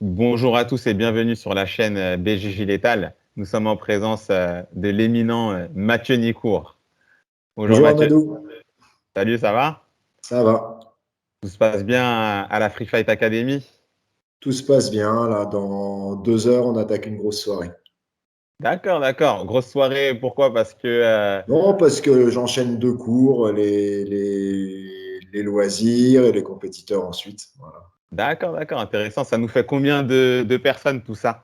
Bonjour à tous et bienvenue sur la chaîne BJJ Létal. Nous sommes en présence de l'éminent Mathieu Nicourt. Bonjour Bonjour Mathieu. Amadou, Salut, ça va? ça va? Tout se passe bien à la Free Fight Academy? Tout se passe bien. Là, dans 2 heures, on attaque une grosse soirée. D'accord, d'accord. Grosse soirée, pourquoi? Parce que Non, parce que j'enchaîne 2 cours, les loisirs et les compétiteurs ensuite. Voilà. d'accord, d'accord, intéressant. Ça nous fait combien de personnes tout ça?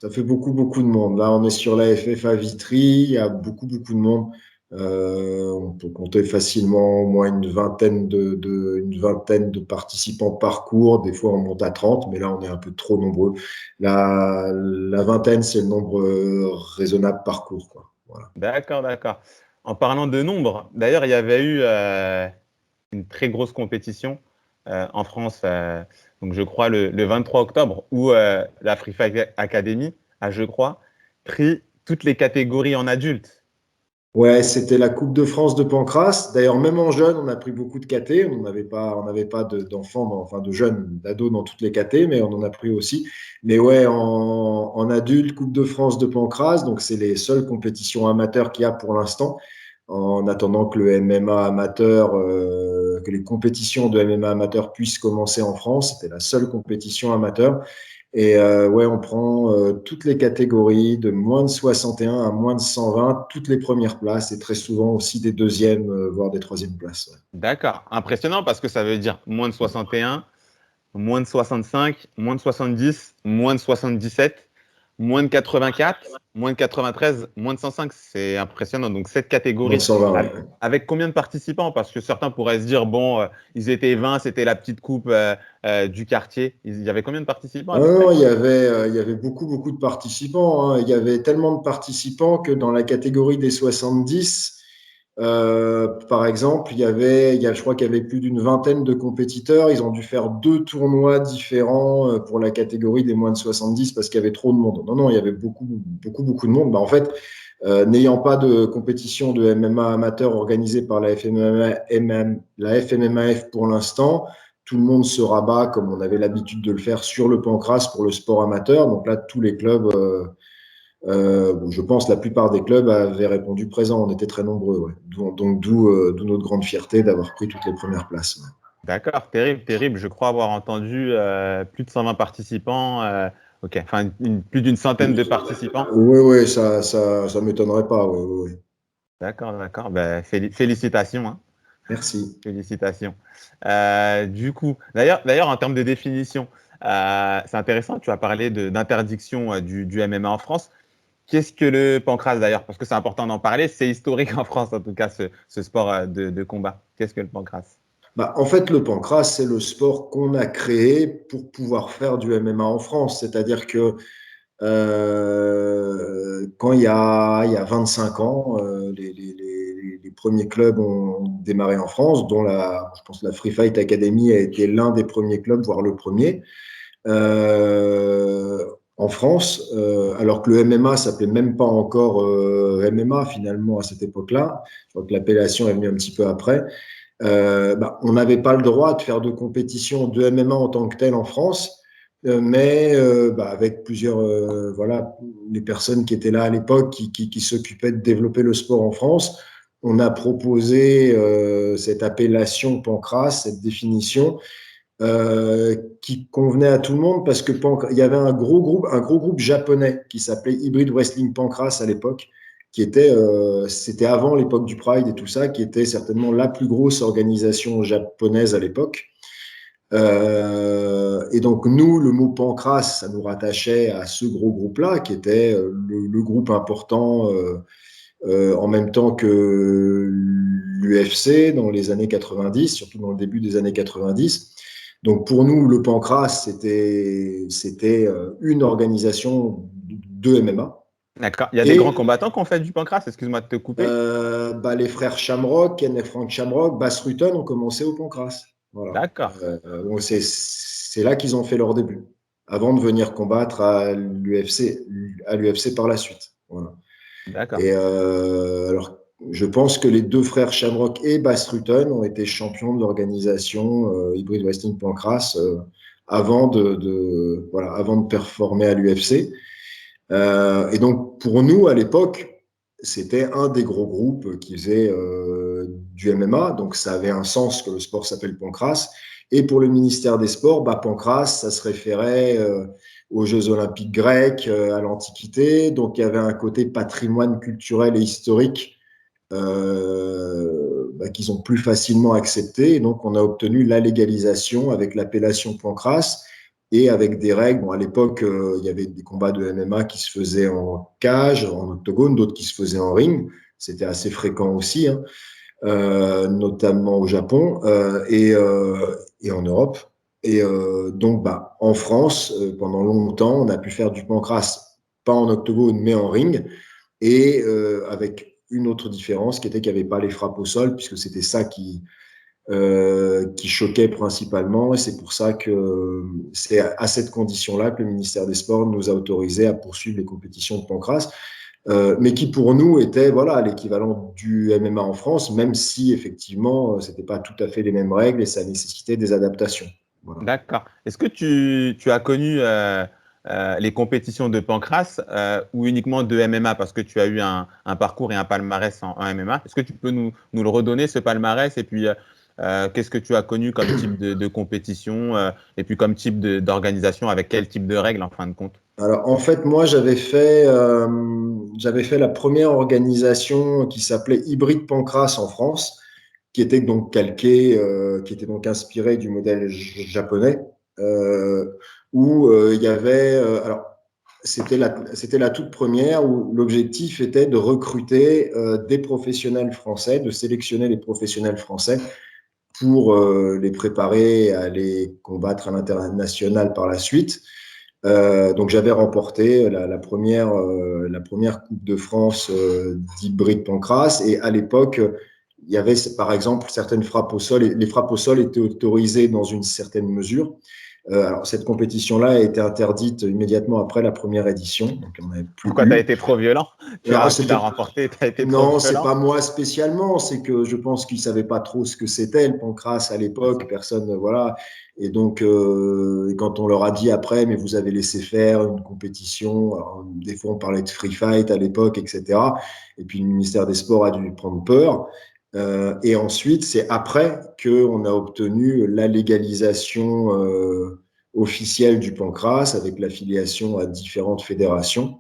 Ça fait beaucoup, beaucoup de monde. Là, on est sur la FFA Vitry, il y a beaucoup, beaucoup de monde. On peut compter facilement au moins une vingtaine de participants par cours. Des fois, on monte à 30, mais là, on est un peu trop nombreux. La vingtaine, c'est le nombre raisonnable par cours, quoi. Voilà. D'accord, d'accord. En parlant de nombre, d'ailleurs, il y avait eu une très grosse compétition en France, donc je crois le 23 octobre, où la Free Fight Academy a, je crois, pris toutes les catégories en adultes. Ouais, c'était la Coupe de France de Pancrace. D'ailleurs, même en jeune, on a pris beaucoup de KT. On n'avait pas d'enfants, enfin de jeunes, d'ados dans toutes les KT, mais on en a pris aussi. Mais ouais, en adulte, Coupe de France de Pancrace. Donc, c'est les seules compétitions amateurs qu'il y a pour l'instant. En attendant que le MMA amateur, que les compétitions de MMA amateur puissent commencer en France, c'était la seule compétition amateur. Et ouais, on prend toutes les catégories de moins de 61 à moins de 120, toutes les premières places et très souvent aussi des deuxièmes, voire des troisièmes places. Ouais. D'accord, impressionnant parce que ça veut dire moins de 61, moins de 65, moins de 70, moins de 77, moins de 84, moins de 93, moins de 105. C'est impressionnant. Donc, cette Moins de catégorie, 120, ouais. avec combien de participants? Parce que certains pourraient se dire, bon, ils étaient 20, c'était la petite coupe du quartier. Il y avait combien de participants à Ah peu près? non, il y avait beaucoup, beaucoup de participants, hein. Il y avait tellement de participants que dans la catégorie des 70, par exemple, je crois qu'il y avait plus d'une vingtaine de compétiteurs. Ils ont dû faire 2 tournois différents pour la catégorie des moins de 70 parce qu'il y avait trop de monde. Non, non, il y avait beaucoup, beaucoup, beaucoup de monde. Bah, en fait, n'ayant pas de compétition de MMA amateur organisée par la FMMAF pour l'instant, tout le monde se rabat, comme on avait l'habitude de le faire, sur le pancrace pour le sport amateur. Donc là, tous les clubs, je pense la plupart des clubs avaient répondu présent. On était très nombreux. Ouais. D'où notre grande fierté d'avoir pris toutes les premières places. Ouais. D'accord, terrible, terrible. Je crois avoir entendu plus de 120 participants. Ok, enfin, plus d'une centaine de participants. Oui, oui, ça m'étonnerait pas. Ouais, ouais, ouais. D'accord, d'accord. Ben, félicitations, hein. Merci. Félicitations. Du coup, d'ailleurs, en termes de définition, c'est intéressant, tu as parlé d'interdiction du MMA en France. Qu'est-ce que le pancrace d'ailleurs? Parce que c'est important d'en parler, c'est historique en France en tout cas, ce sport de combat. Qu'est-ce que le pancrace? Bah, en fait, le pancrace, c'est le sport qu'on a créé pour pouvoir faire du MMA en France. C'est-à-dire que quand il y a 25 ans, les premiers clubs ont démarré en France, dont je pense la Free Fight Academy a été l'un des premiers clubs, voire le premier. En France, alors que le MMA s'appelait même pas encore MMA finalement à cette époque-là. Je crois que l'appellation est venue un petit peu après. On n'avait pas le droit de faire de compétition de MMA en tant que tel en France, mais avec plusieurs, voilà, les personnes qui étaient là à l'époque, qui s'occupaient de développer le sport en France, on a proposé cette appellation pancrace, cette définition, qui convenait à tout le monde parce que il y avait un gros groupe japonais qui s'appelait Hybrid Wrestling Pancras à l'époque, c'était avant l'époque du Pride et tout ça, qui était certainement la plus grosse organisation japonaise à l'époque. Et donc nous, le mot pancras, ça nous rattachait à ce gros groupe-là, qui était le groupe important en même temps que l'UFC dans les années 90, surtout dans le début des années 90. Donc pour nous, le Pancras, c'était une organisation de MMA. D'accord. Il y a des grands Et combattants qui ont fait du pancrace, excuse-moi de te couper. les frères Shamrock, Ken et Frank Shamrock, Bas Rutten ont commencé au Pancras. Voilà. D'accord, Donc c'est là qu'ils ont fait leur début, avant de venir combattre à l'UFC par la suite. Voilà. d'accord. Et alors, je pense que les deux frères Shamrock et Bas Rutten ont été champions de l'organisation Hybrid Wrestling Pancras avant de performer à l'UFC. Et donc, pour nous, à l'époque, c'était un des gros groupes qui faisait du MMA. Donc, ça avait un sens que le sport s'appelle Pancrace. Et pour le ministère des Sports, Pancrace, ça se référait aux Jeux Olympiques grecs, à l'Antiquité. Donc, il y avait un côté patrimoine culturel et historique qu'ils ont plus facilement accepté. Et donc, on a obtenu la légalisation avec l'appellation Pancrace et avec des règles. Bon, à l'époque, il y avait des combats de MMA qui se faisaient en cage, en octogone, d'autres qui se faisaient en ring. C'était assez fréquent aussi, hein, notamment au Japon et en Europe. Et donc, en France, pendant longtemps, on a pu faire du pancrace, pas en octogone, mais en ring, et avec une autre différence qui était qu'il n'y avait pas les frappes au sol, puisque c'était ça qui choquait principalement. Et c'est pour ça que c'est à cette condition-là que le ministère des Sports nous a autorisés à poursuivre les compétitions de pancrace, mais qui pour nous était voilà, l'équivalent du MMA en France, même si effectivement, ce n'était pas tout à fait les mêmes règles et ça nécessitait des adaptations. Voilà. D'accord. Est-ce que tu as connu les compétitions de pancrace ou uniquement de MMA parce que tu as eu un parcours et un palmarès en MMA? Est-ce que tu peux nous le redonner, ce palmarès? Et puis, qu'est-ce que tu as connu comme type de compétition et puis comme type d'organisation avec quel type de règles en fin de compte? Alors, en fait, moi, j'avais fait la première organisation qui s'appelait Hybride Pancrace en France, qui était donc qui était donc inspiré du modèle japonais, où il y avait, alors, c'était la toute première où l'objectif était de recruter des professionnels français, de sélectionner les professionnels français pour les préparer à les combattre à l'international par la suite. Donc j'avais remporté la première Coupe de France d'hybride pancrace et à l'époque il y avait par exemple certaines frappes au sol et les frappes au sol étaient autorisées dans une certaine mesure. Alors cette compétition-là a été interdite immédiatement après la première édition, donc on n'avait plus Pourquoi tu as eu. été trop violent? Alors, Tu l'as c'était remporté, tu as été trop non, c'est violent? pas moi spécialement, c'est que je pense qu'ils savaient pas trop ce que c'était le pancrace à Bien l'époque, sûr. personne, voilà. Et donc, quand on leur a dit après, mais vous avez laissé faire une compétition, alors, des fois on parlait de free fight à l'époque, etc. Et puis le ministère des Sports a dû prendre peur. Et ensuite, c'est après qu'on a obtenu la légalisation officielle du pancrace avec l'affiliation à différentes fédérations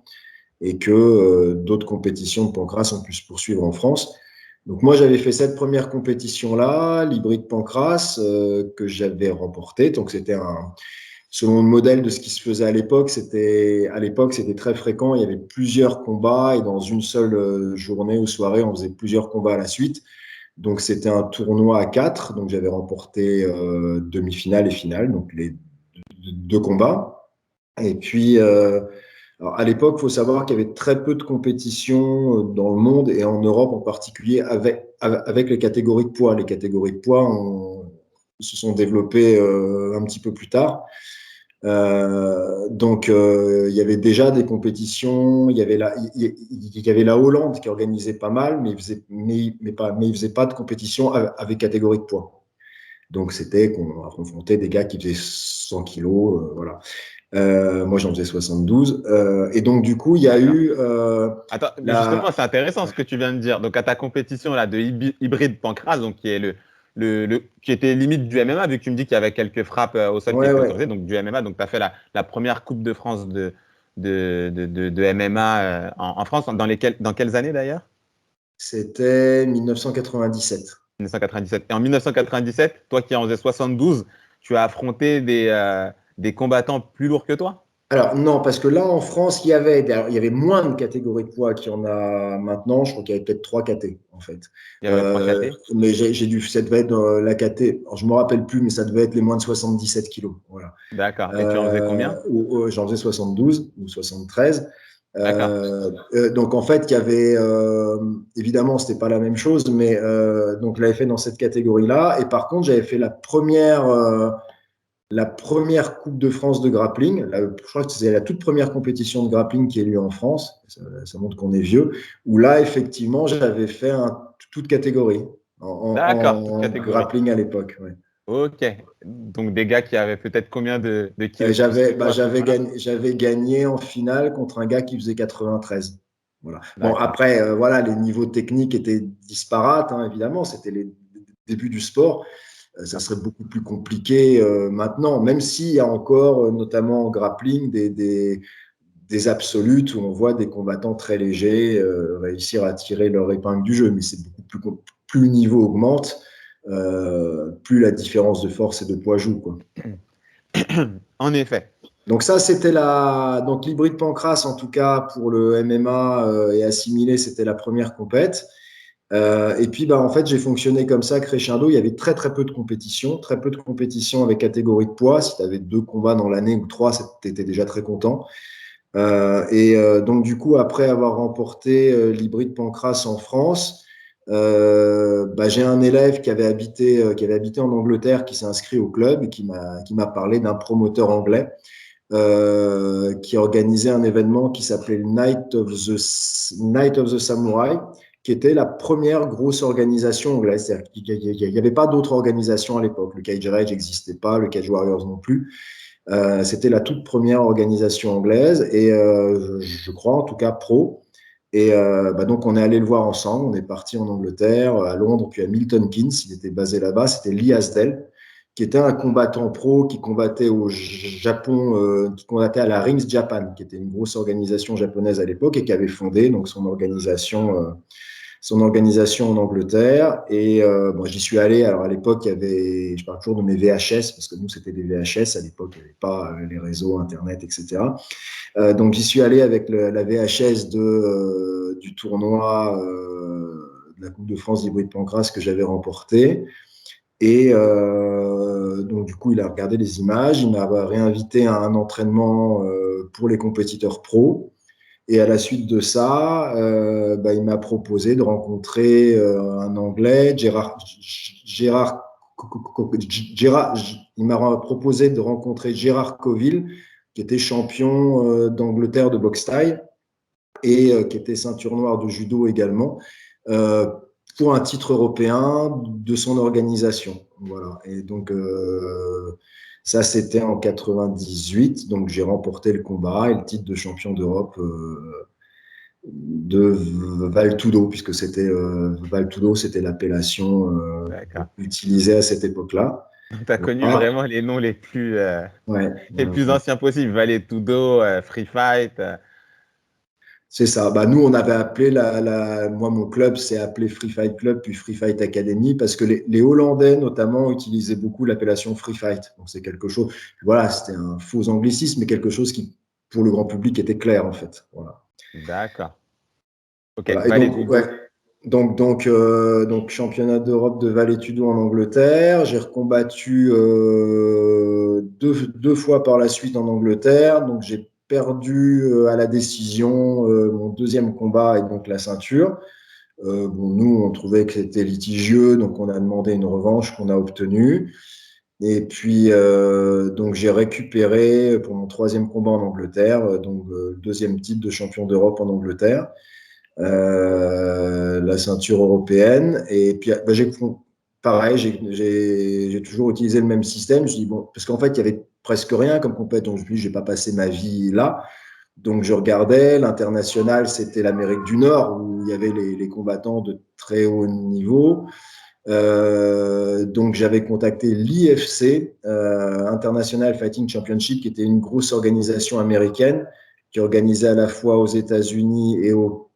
et que d'autres compétitions de pancrace ont pu se poursuivre en France. Donc moi, j'avais fait cette première compétition-là, l'hybride pancrace, que j'avais remporté. Donc c'était selon le modèle de ce qui se faisait à l'époque, c'était très fréquent. Il y avait plusieurs combats et dans une seule journée ou soirée, on faisait plusieurs combats à la suite. Donc c'était un tournoi à 4. Donc j'avais remporté demi-finale et finale, donc les deux combats. Et puis alors, à l'époque, il faut savoir qu'il y avait très peu de compétitions dans le monde et en Europe en particulier avec les catégories de poids. Les catégories de poids se sont développées un petit peu plus tard. Donc, il y avait déjà des compétitions. Il y avait la Hollande qui organisait pas mal, mais il faisait pas de compétition avec catégorie de poids. Donc, c'était qu'on confrontait des gars qui faisaient 100 kilos, voilà. Moi, j'en faisais 72. Et donc, du coup, il y a D'accord. eu Attends, mais la. justement, c'est intéressant ce que tu viens de dire. Donc, à ta compétition là, de hybride pancrace, donc, qui est qui était limite du MMA, vu que tu me dis qu'il y avait quelques frappes au sol qui Ouais, étaient ouais. autorisées, donc du MMA. Donc, tu as fait la première Coupe de France de MMA en France. Dans quelles années d'ailleurs? C'était 1997. 1997. Et en 1997, toi qui en faisais 72, tu as affronté des combattants plus lourds que toi? Alors, non, parce que là, en France, il y avait moins de catégories de poids qu'il y en a maintenant. Je crois qu'il y avait peut-être 3 catés, en fait. Il y avait 3 KT? Mais ça devait être la caté. Alors, je me rappelle plus, mais ça devait être les moins de 77 kilos. Voilà. D'accord. Et tu en faisais combien? J'en faisais 72 ou 73. D'accord. Donc en fait, il y avait évidemment, c'était pas la même chose, mais donc je l'avais fait dans cette catégorie-là. Et par contre, j'avais fait la première Coupe de France de grappling. Je crois que c'est la toute première compétition de grappling qui est lieu en France. Ça montre qu'on est vieux. Où là, effectivement, j'avais fait toute catégorie D'accord, toute en catégorie. grappling à l'époque. Ouais. Ok. Donc des gars qui avaient peut-être combien de kilos de plus que toi à ce moment-là? J'avais gagné en finale contre un gars qui faisait 93. Voilà. Bon, D'accord. après, voilà, les niveaux techniques étaient disparates, hein, évidemment. C'était les débuts du sport. Ça serait beaucoup plus compliqué maintenant, même s'il y a encore, notamment en grappling, des absolutes où on voit des combattants très légers réussir à tirer leur épingle du jeu. Mais c'est beaucoup plus le niveau augmente, plus la différence de force et de poids joue, quoi. En effet. Donc ça, c'était donc l'hybride pancras, en tout cas pour le MMA et assimilé, c'était la première compète. Et puis, bah, en fait, j'ai fonctionné comme ça, crescendo. Il y avait très peu de compétition avec catégorie de poids. Si tu avais 2 combats dans l'année ou 3, tu étais déjà très content. Donc, du coup, après avoir remporté l'hybride pancras en France, bah, j'ai un élève qui avait habité en Angleterre, qui s'est inscrit au club et qui m'a parlé d'un promoteur anglais qui organisait un événement qui s'appelait Night of the Samurai, qui était la première grosse organisation anglaise. C'est-à-dire qu'il n'y avait pas d'autres organisations à l'époque. Le Cage Rage n'existait pas, le Cage Warriors non plus. C'était la toute première organisation anglaise et je crois en tout cas pro. Et bah donc on est allé le voir ensemble. On est parti en Angleterre, à Londres, puis à Milton Keynes. Il était basé là-bas. C'était Lee Asdell, qui était un combattant pro qui combattait au Japon, qui combattait à la Rings Japan, qui était une grosse organisation japonaise à l'époque et qui avait fondé donc son organisation en Angleterre. Et bon, j'y suis allé. Alors à l'époque, il y avait, je parle toujours de mes VHS parce que nous c'était des VHS à l'époque, il n'y avait pas les réseaux, Internet, etc. Donc j'y suis allé avec la VHS du tournoi de la Coupe de France d'hybride pancras que j'avais remporté. Et donc, du coup, il a regardé les images, il m'a réinvité à un entraînement pour les compétiteurs pros. Et à la suite de ça, bah, il m'a proposé de rencontrer un Anglais, Gérard, il m'a proposé de rencontrer Gérard Coville, qui était champion d'Angleterre de boxe thaï et qui était ceinture noire de judo également, euh, pour un titre européen de son organisation. Voilà. Et donc, ça, c'était en 98. Donc, j'ai remporté le combat et le titre de champion d'Europe de Val Tudo, puisque c'était Val Tudo, c'était l'appellation D'accord. utilisée à cette époque-là. Donc, tu as connu Voilà. vraiment les noms Ouais, les ouais, plus ouais. anciens possibles. Valetudo, Free Fight. C'est ça. Bah, nous, on avait appelé moi, mon club s'est appelé Free Fight Club, puis Free Fight Academy, parce que les Hollandais, notamment, utilisaient beaucoup l'appellation Free Fight. Donc, c'est quelque chose, voilà, c'était un faux anglicisme, mais quelque chose qui, pour le grand public, était clair, en fait. Voilà. D'accord. Ok, Voilà. Et donc, ouais. Valetudo. Donc, championnat d'Europe de Valetudo en Angleterre. J'ai recombattu deux fois par la suite en Angleterre. Donc, j'ai perdu à la décision mon deuxième combat et donc la ceinture. Bon, nous, on trouvait que c'était litigieux, donc on a demandé une revanche qu'on a obtenue. Et puis, donc, j'ai récupéré pour mon troisième combat en Angleterre, donc deuxième titre de champion d'Europe en Angleterre, la ceinture européenne. Et puis, bah, pareil, j'ai toujours utilisé le même système. Je dis, bon, parce qu'en fait, il y avait presque rien comme compète, donc je me dis, je vais pas passer ma vie là. Donc, je regardais, l'international, c'était l'Amérique du Nord, où il y avait les combattants de très haut niveau. Donc, j'avais contacté l'IFC, International Fighting Championship, qui était une grosse organisation américaine qui organisait à la fois aux États-Unis et au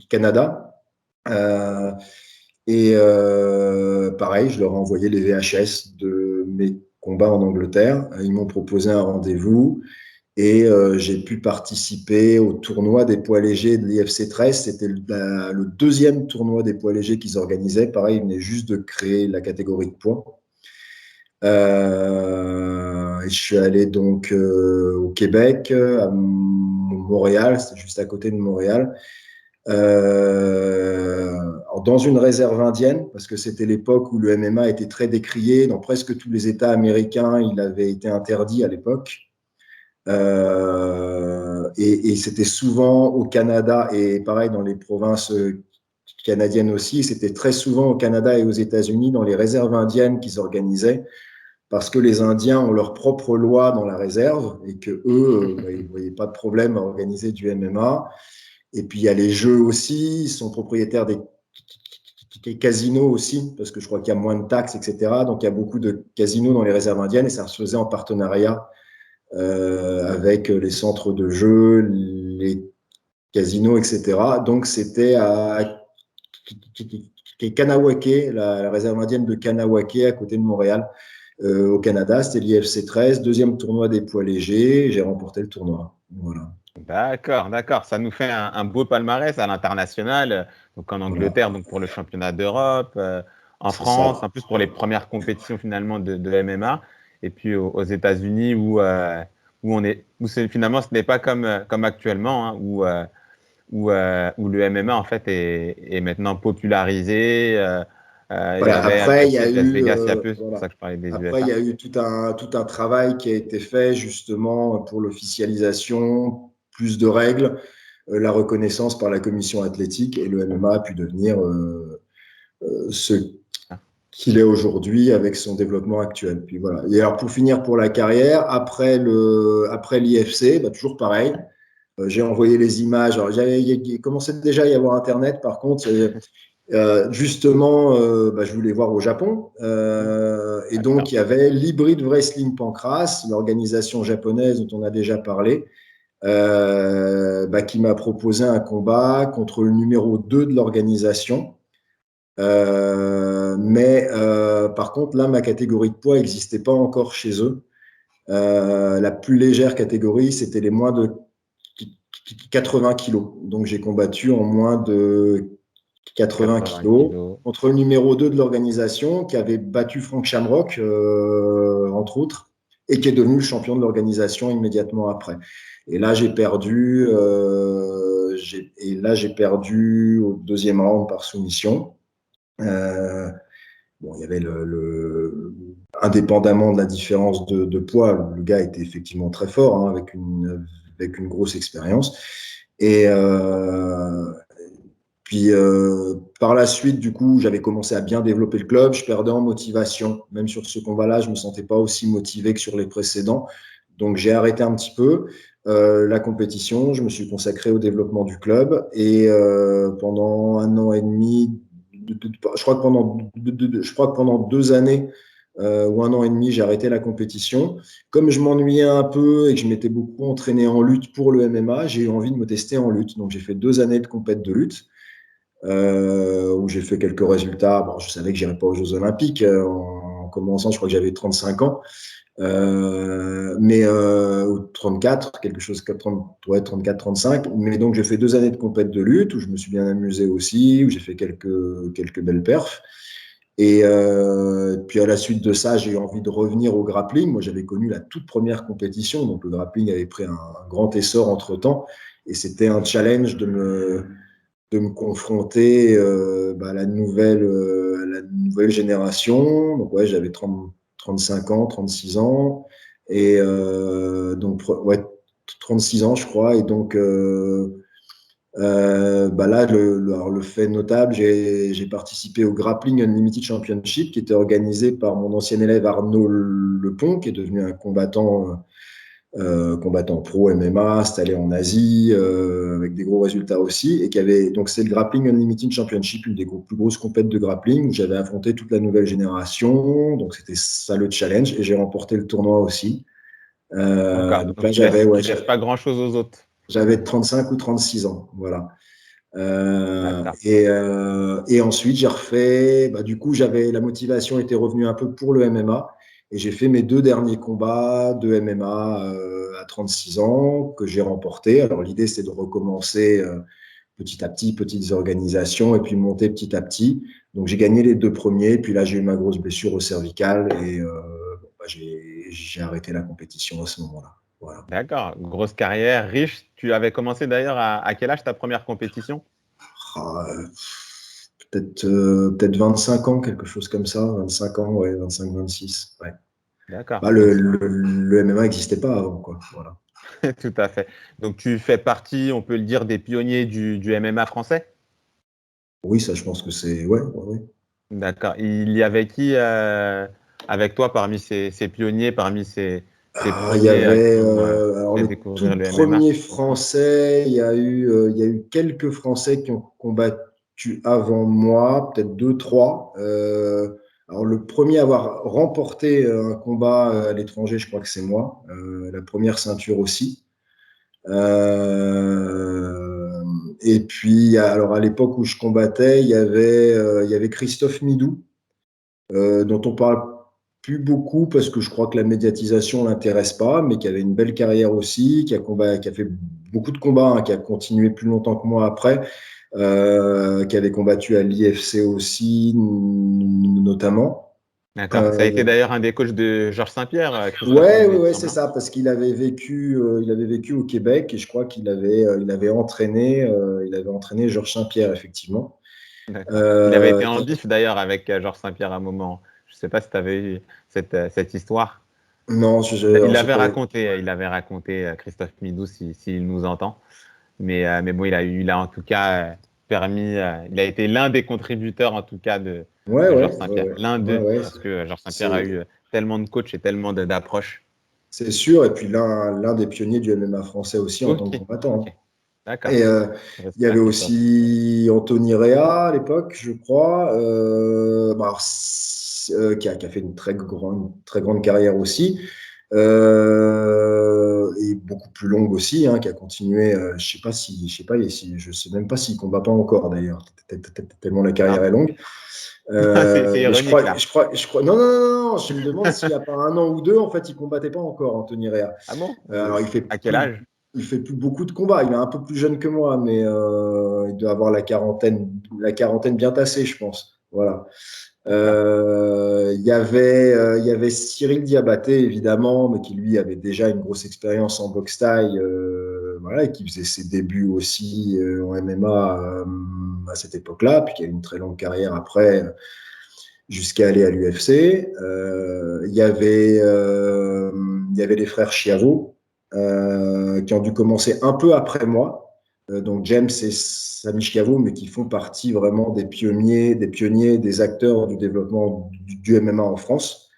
Canada. Euh, Pareil, je leur ai envoyé les VHS de mes combats en Angleterre. Ils m'ont proposé un rendez-vous et j'ai pu participer au tournoi des poids légers de l'IFC 13. C'était le deuxième tournoi des poids légers qu'ils organisaient. Pareil, ils venaient juste de créer la catégorie de poids. Et je suis allé donc au Québec, à Montréal, c'était juste à côté de Montréal, dans une réserve indienne, parce que c'était l'époque où le MMA était très décrié. Dans presque tous les États américains, il avait été interdit à l'époque. Et c'était souvent au Canada et pareil dans les provinces canadienne aussi. C'était très souvent au Canada et aux États-Unis dans les réserves indiennes qu'ils organisaient, parce que les Indiens ont leur propre loi dans la réserve et que eux, ils ne voyaient pas de problème à organiser du MMA. Et puis il y a les jeux aussi, ils sont propriétaires des casinos aussi, parce que je crois qu'il y a moins de taxes, etc. Donc il y a beaucoup de casinos dans les réserves indiennes et ça se faisait en partenariat avec les centres de jeux, les casinos, etc. Donc c'était à Kanawake, la réserve indienne de Kanawake, à côté de Montréal, au Canada. C'était l'IFC 13, deuxième tournoi des poids légers. J'ai remporté le tournoi. Voilà. D'accord, d'accord. Ça nous fait un beau palmarès à l'international, donc en Voilà. Angleterre, donc pour le championnat d'Europe, en C'est France, ça. en plus pour les premières compétitions finalement de MMA, et puis aux États-Unis finalement ce n'est pas comme actuellement, hein, où le MMA en fait est maintenant popularisé. Il y Ouais, avait après, il y a aussi Las eu, Vegas, il y a peu, c'est pour voilà. ça que je parlais des Après, il y USA. a eu tout un travail qui a été fait justement pour l'officialisation, plus de règles, la reconnaissance par la commission athlétique et le MMA a pu devenir ce qu'il est aujourd'hui avec son développement actuel. Puis voilà. Et alors pour finir pour la carrière, après l'IFC, bah, toujours pareil. J'ai envoyé les images. Alors, il commençait déjà à y avoir Internet, par contre. Justement, bah, je voulais voir au Japon. Et donc, D'accord. il y avait l'Hybrid Wrestling Pancras, l'organisation japonaise dont on a déjà parlé, bah, qui m'a proposé un combat contre le numéro 2 de l'organisation. Mais par contre, là, ma catégorie de poids n'existait pas encore chez eux. La plus légère catégorie, c'était les moins de 80 kilos. Donc, j'ai combattu en moins de 80 80 kilos kilos. contre le numéro 2 de l'organisation qui avait battu Frank Shamrock, entre autres, et qui est devenu le champion de l'organisation immédiatement après. Et là, j'ai perdu au deuxième round par soumission. Euh, bon, il y avait indépendamment de la différence de poids, le gars était effectivement très fort, hein, avec une grosse expérience. Et puis par la suite, du coup, j'avais commencé à bien développer le club. Je perdais en motivation. Même sur ce combat-là, je ne me sentais pas aussi motivé que sur les précédents. Donc j'ai arrêté un petit peu la compétition. Je me suis consacré au développement du club. Et pendant 1 an et demi, je crois que pendant 2 années ou 1 an et demi, j'ai arrêté la compétition. Comme je m'ennuyais un peu et que je m'étais beaucoup entraîné en lutte pour le MMA, j'ai eu envie de me tester en lutte. Donc j'ai fait 2 années de compète de lutte où j'ai fait quelques résultats. Bon, je savais que j'irais pas aux Jeux Olympiques en commençant, je crois que j'avais 35 ans, ou 34, quelque chose comme 30, ouais, 34, 35. Mais donc j'ai fait 2 années de compète de lutte où je me suis bien amusé aussi, où j'ai fait quelques belles perfs. Et puis à la suite de ça, j'ai eu envie de revenir au grappling. Moi, j'avais connu la toute première compétition, donc le grappling avait pris un grand essor entre-temps. Et c'était un challenge de me confronter bah, à la nouvelle génération. Donc, ouais, j'avais 35 ans, 36 ans. Et donc, ouais, 36 ans, je crois. Et donc, bah là, alors, le fait notable, j'ai participé au Grappling Unlimited Championship qui était organisé par mon ancien élève Arnaud Lepont, qui est devenu un combattant pro MMA, installé en Asie, avec des gros résultats aussi, et qui avait, donc c'est le Grappling Unlimited Championship, une des plus grosses compètes de grappling, où j'avais affronté toute la nouvelle génération, donc c'était ça le challenge, et j'ai remporté le tournoi aussi. D'accord. Donc Donc là, j'avais ouais, tu laisses pas grand-chose aux autres. j'avais 35 ou 36 ans, voilà. D'accord. Et ensuite, j'ai refait, bah, du coup, la motivation était revenue un peu pour le MMA. Et j'ai fait mes 2 derniers combats de MMA à 36 ans que j'ai remportés. Alors, l'idée, c'est de recommencer petit à petit, petites organisations et puis monter petit à petit. Donc, j'ai gagné les 2 premiers. Puis là, j'ai eu ma grosse blessure au cervical et bon, bah, j'ai arrêté la compétition à ce moment-là. Voilà. D'accord. Grosse carrière, riche. Tu avais commencé d'ailleurs à quel âge ta première compétition? Ah, peut-être 25 ans, quelque chose comme ça. 25 ans, ouais, 25, 26. Ouais. D'accord. Bah, le MMA n'existait pas avant, quoi. Voilà. Tout à fait. Donc tu fais partie, on peut le dire, des pionniers du MMA français? Oui, ça, je pense que c'est. Ouais, ouais, ouais. D'accord. Il y avait qui avec toi parmi ces pionniers, parmi ces Ah, il y premiers avait qui ont alors fait le découvrir tout le MMA premier en France? Français, il y a eu quelques Français qui ont combattu avant moi, peut-être deux, trois. Alors le premier à avoir remporté un combat à l'étranger, je crois que c'est moi. La première ceinture aussi. Euh, et puis alors à l'époque où je combattais, il y avait Christophe Midou, dont on parle plus beaucoup parce que je crois que la médiatisation l'intéresse pas, mais qui avait une belle carrière aussi, qui a fait beaucoup de combats, hein, qui a continué plus longtemps que moi après, qui avait combattu à l'IFC aussi, notamment. D'accord. Ça a été Euh, d'ailleurs un des coachs de Georges Saint-Pierre, Christophe ouais, Midou, ouais, il me ouais, c'est semble, hein. ça, parce qu'il avait vécu au Québec et je crois qu'il avait entraîné Georges Saint-Pierre, effectivement. D'accord. Il avait été Euh, en bif d'ailleurs avec Georges Saint-Pierre à un moment. Je ne sais pas si tu avais eu cette histoire. non, Il alors, j'ai l'avait pas. raconté, Christophe Midou, s'il nous entend. Mais bon, il a en tout cas permis, il a été l'un des contributeurs en tout cas Ouais, de ouais, Georges ouais, Saint-Pierre. ouais, L'un ouais, d'eux, ouais, parce que Georges Saint-Pierre a c'est eu tellement de coachs et tellement d'approches. c'est sûr. Et puis l'un des pionniers du MMA français aussi en tant que Ok, ok, combattant, hein. d'accord. Et il y Respect à avait Christophe. aussi Anthony Rea à l'époque, je crois, bah, alors, qui a fait une très grande carrière aussi. Et beaucoup plus longue aussi, hein, qui a continué. Je sais même pas s'il combat pas encore d'ailleurs, tellement la Ah carrière est bon? longue. C'est Mais je ironique crois, là. je crois, je crois. Non, non, non, non. Je me demande s'il y a pas un an ou deux, en fait, il combattait pas encore, Anthony Rea. Ah bon? Alors, À quel âge? il fait plus beaucoup de combats. Il est un peu plus jeune que moi, mais il doit avoir la quarantaine bien tassée, je pense. Voilà. D'accord. Il y avait Cyril Diabaté, évidemment, mais qui lui avait déjà une grosse expérience en boxe thaï, voilà, et qui faisait ses débuts aussi en MMA à cette époque-là, puis qui a eu une très longue carrière après, jusqu'à aller à l'UFC. Il y avait les frères Chiavo, qui ont dû commencer un peu après moi. Donc James et Sami Chiavo, mais qui font partie vraiment des acteurs du développement du MMA en France.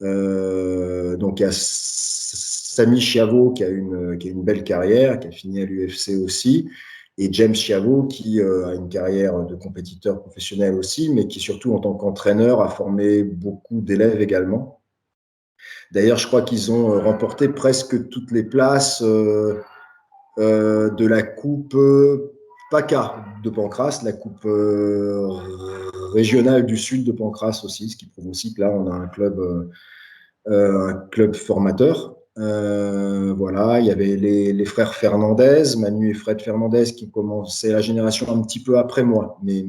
Donc il y a Sami Chiavo qui a une belle carrière, qui a fini à l'UFC aussi, et James Chiavo qui a une carrière de compétiteur professionnel aussi, mais qui surtout en tant qu'entraîneur a formé beaucoup d'élèves également. D'ailleurs, je crois qu'ils ont remporté presque toutes les places de la coupe PACA de Pancrace, la coupe régionale du sud de Pancrace aussi, ce qui prouve aussi que là, on a un club formateur. Voilà, il y avait les frères Fernandez, Manu et Fred Fernandez, qui commençaient la génération un petit peu après moi, mais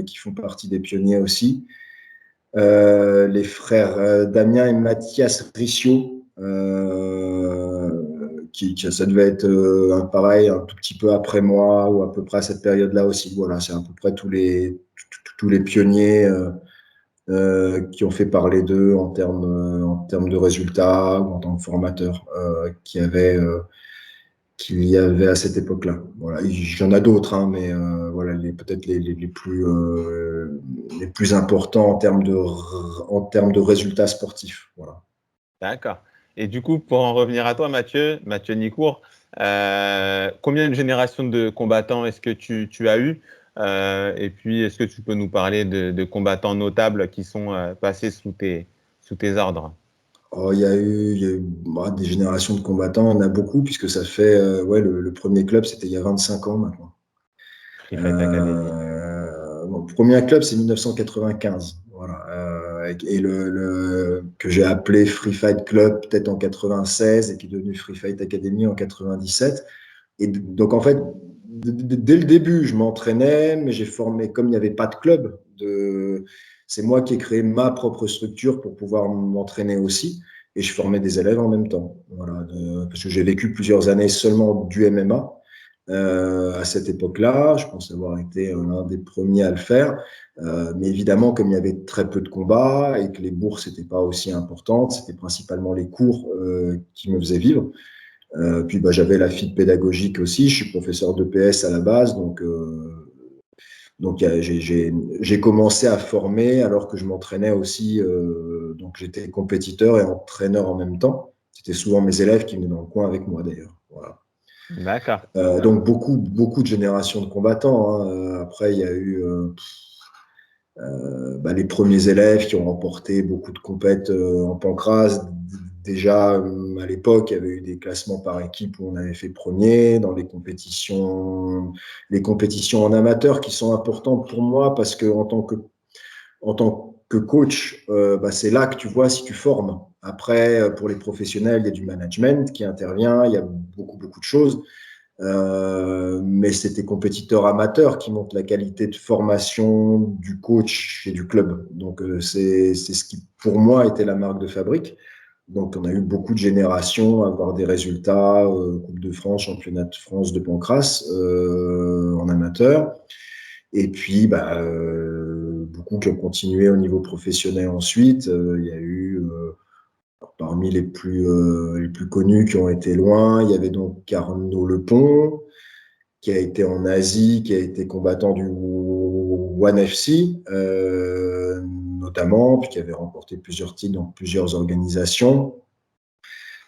qui font partie des pionniers aussi. Les frères Damien et Mathias Riccio, ça devait être pareil, un tout petit peu après moi, ou à peu près à cette période-là aussi. Voilà, c'est à peu près tous les pionniers qui ont fait parler d'eux en termes de résultats ou en tant que formateurs qu'il y avait à cette époque-là. Voilà, il y en a d'autres, hein, mais voilà, peut-être les plus importants en termes de résultats sportifs. Voilà. D'accord. Et du coup, pour en revenir à toi, Mathieu Nicourt, combien de générations de combattants est-ce que tu as eu? Et puis, est-ce que tu peux nous parler de combattants notables qui sont passés sous tes ordres? Oh, il y a eu des générations de combattants, il y en a beaucoup, puisque ça fait, ouais, le premier club, c'était il y a 25 ans maintenant. Free Fight Academy. Mon premier club, c'est 1995. Voilà. Et que j'ai appelé Free Fight Club peut-être en 96 et qui est devenu Free Fight Academy en 97. Et donc, en fait, dès le début, je m'entraînais, mais j'ai formé, comme il n'y avait pas de club, c'est moi qui ai créé ma propre structure pour pouvoir m'entraîner aussi. Et je formais des élèves en même temps. Voilà, parce que j'ai vécu plusieurs années seulement du MMA à cette époque-là. Je pense avoir été l'un des premiers à le faire. Mais évidemment, comme il y avait très peu de combats et que les bourses n'étaient pas aussi importantes, c'était principalement les cours qui me faisaient vivre. Puis j'avais la fibre pédagogique aussi. Je suis professeur de PS à la base, donc Donc, j'ai commencé à former alors que je m'entraînais aussi. Donc, j'étais compétiteur et entraîneur en même temps. C'était souvent mes élèves qui venaient dans le coin avec moi d'ailleurs. Voilà. D'accord. Donc, beaucoup de générations de combattants, hein. Après, il y a eu les premiers élèves qui ont remporté beaucoup de compètes en pancrace. Déjà, à l'époque, il y avait eu des classements par équipe où on avait fait premier dans les compétitions en amateur qui sont importantes pour moi parce que en tant que coach, c'est là que tu vois si tu formes. Après, pour les professionnels, il y a du management qui intervient, il y a beaucoup de choses. Mais c'est tes compétiteurs amateurs qui montrent la qualité de formation du coach et du club. Donc, c'est ce qui, pour moi, était la marque de fabrique. Donc, on a eu beaucoup de générations à avoir des résultats, Coupe de France, Championnat de France de Pancrace en amateur. Et puis, beaucoup qui ont continué au niveau professionnel ensuite. Il y a eu parmi les plus connus qui ont été loin, il y avait donc Arnaud Lepont, qui a été en Asie, qui a été combattant du One FC, notamment, puis qui avait remporté plusieurs titres dans plusieurs organisations.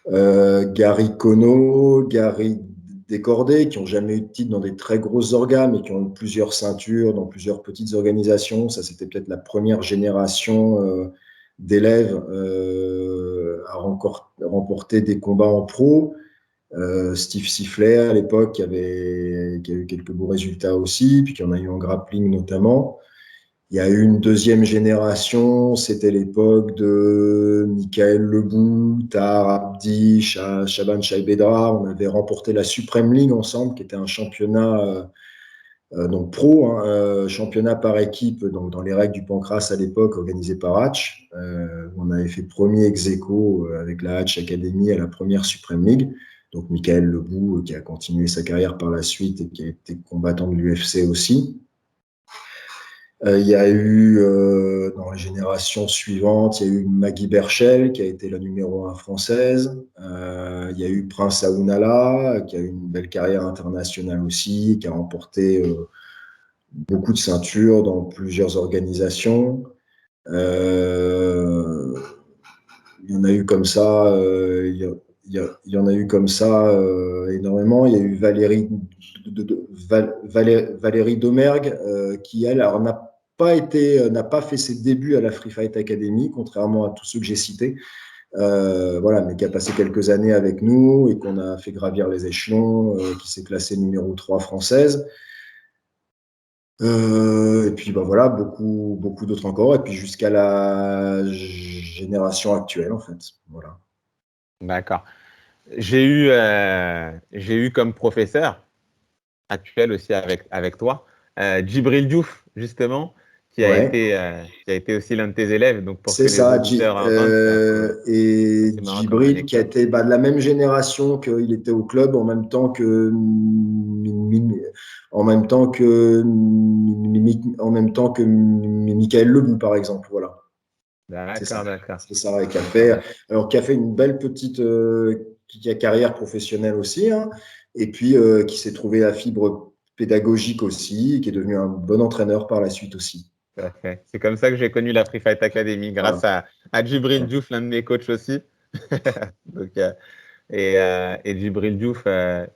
Gary Kono, Gary Décordé, qui n'ont jamais eu de titre dans des très grosses organes, mais qui ont eu plusieurs ceintures dans plusieurs petites organisations. Ça, c'était peut-être la première génération d'élèves à remporter des combats en pro. Steve Sifflet à l'époque qui a eu quelques beaux résultats aussi, puis qui en a eu en grappling notamment. Il y a eu une deuxième génération, c'était l'époque de Michael Lebou, Tahar Abdi, Shaban Shaibedra. On avait remporté la Supreme League ensemble, qui était un championnat donc pro, hein, championnat par équipe, donc dans les règles du Pancrace à l'époque, organisé par Hatch. On avait fait premier ex-aequo avec la Hatch Academy à la première Supreme League. Donc Michael Lebou, qui a continué sa carrière par la suite et qui a été combattant de l'UFC aussi. Il y a eu, dans les générations suivantes, il y a eu Maggie Berchel, qui a été la numéro 1 française. Il y a eu Prince Aounala, qui a eu une belle carrière internationale aussi, qui a remporté beaucoup de ceintures dans plusieurs organisations. Il y en a eu comme ça, il y en a eu comme ça énormément. Il y a eu Valérie Domergue, qui elle, alors, n'a pas fait ses débuts à la Free Fight Academy, contrairement à tous ceux que j'ai cités. Voilà, mais qui a passé quelques années avec nous et qu'on a fait gravir les échelons, qui s'est classée numéro 3 française. Et puis voilà, beaucoup d'autres encore, et puis jusqu'à la génération actuelle en fait. Voilà. D'accord. J'ai eu comme professeur actuel aussi avec toi, Djibril Diouf, justement, Ouais, qui a été aussi l'un de tes élèves. Donc, pour c'est que les ça. auditeurs entendent, c'est Et assez marrant comme Djibril qui anecdote. était de la même génération qu'il était au club en même temps que Michael Lebou par exemple. Voilà. C'est ça. D'accord, d'accord. C'est ça, et D'accord, d'accord. qui a fait une belle petite qui a carrière professionnelle aussi, hein, et puis qui s'est trouvé la fibre pédagogique aussi, et qui est devenu un bon entraîneur par la suite aussi. Tout à fait. C'est comme ça que j'ai connu la Free Fight Academy, grâce Voilà. à Djibril Diouf, l'un de mes coachs aussi. Donc, et Djibril Diouf,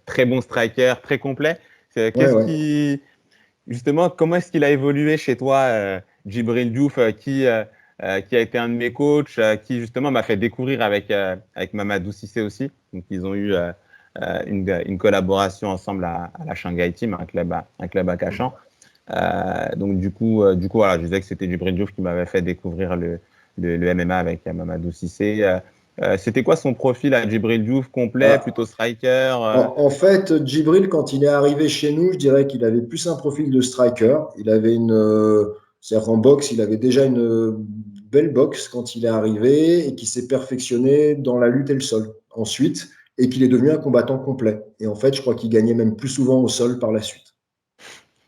très bon striker, très complet. Ouais, Qu'est-ce ouais. qui, justement, comment est-ce qu'il a évolué chez toi, Djibril Diouf, qui a été un de mes coachs, qui justement m'a fait découvrir avec Mamadou Cissé aussi. Donc, ils ont eu une collaboration ensemble à la Shanghai Team, un club à Cachan. Donc, du coup, voilà, je disais que c'était Djibril Diouf qui m'avait fait découvrir le MMA avec Mamadou Cissé. C'était quoi son profil à Djibril Diouf? Complet, Bah, plutôt striker? en fait, Djibril, quand il est arrivé chez nous, je dirais qu'il avait plus un profil de striker. Il avait c'est-à-dire qu'en boxe, il avait déjà une belle boxe quand il est arrivé et qui s'est perfectionné dans la lutte et le sol ensuite, et qu'il est devenu un combattant complet. Et en fait, je crois qu'il gagnait même plus souvent au sol par la suite.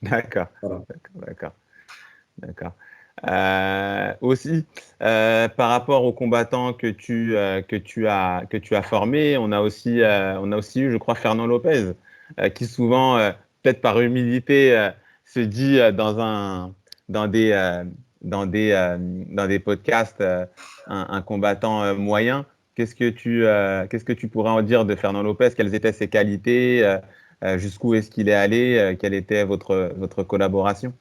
D'accord, Voilà. d'accord, d'accord. Aussi, par rapport aux combattants que tu as formés, on a aussi eu, je crois, Fernand Lopez, qui souvent, peut-être par humilité, se dit dans des, euh, dans des podcasts un combattant moyen. Qu'est-ce que tu pourrais en dire de Fernand Lopez? Quelles étaient ses qualités? Jusqu'où est-ce qu'il est allé? Quelle était votre collaboration?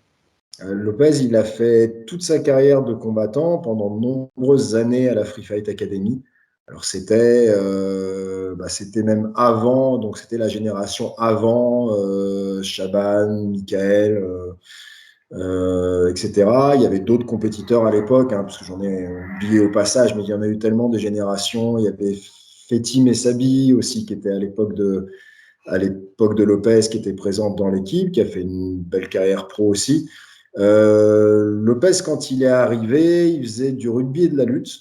Lopez, il a fait toute sa carrière de combattant pendant de nombreuses années à la Free Fight Academy. Alors c'était même avant, donc c'était la génération avant Chaban, Michael, etc. Il y avait d'autres compétiteurs à l'époque, hein, parce que j'en ai oublié au passage, mais il y en a eu tellement de générations. Il y avait Fethi Messabi aussi, qui était à l'époque de Lopez, qui était présente dans l'équipe, qui a fait une belle carrière pro aussi. Lopez, quand il est arrivé, il faisait du rugby et de la lutte.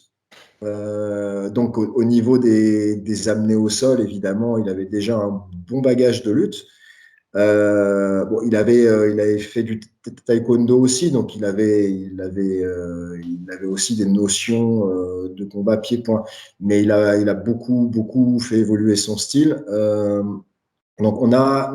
Donc, au niveau des amenés au sol, évidemment, il avait déjà un bon bagage de lutte. Il avait fait du taekwondo aussi, donc il avait aussi des notions de combat pied-point. Mais il a beaucoup, beaucoup fait évoluer son style. Donc, on a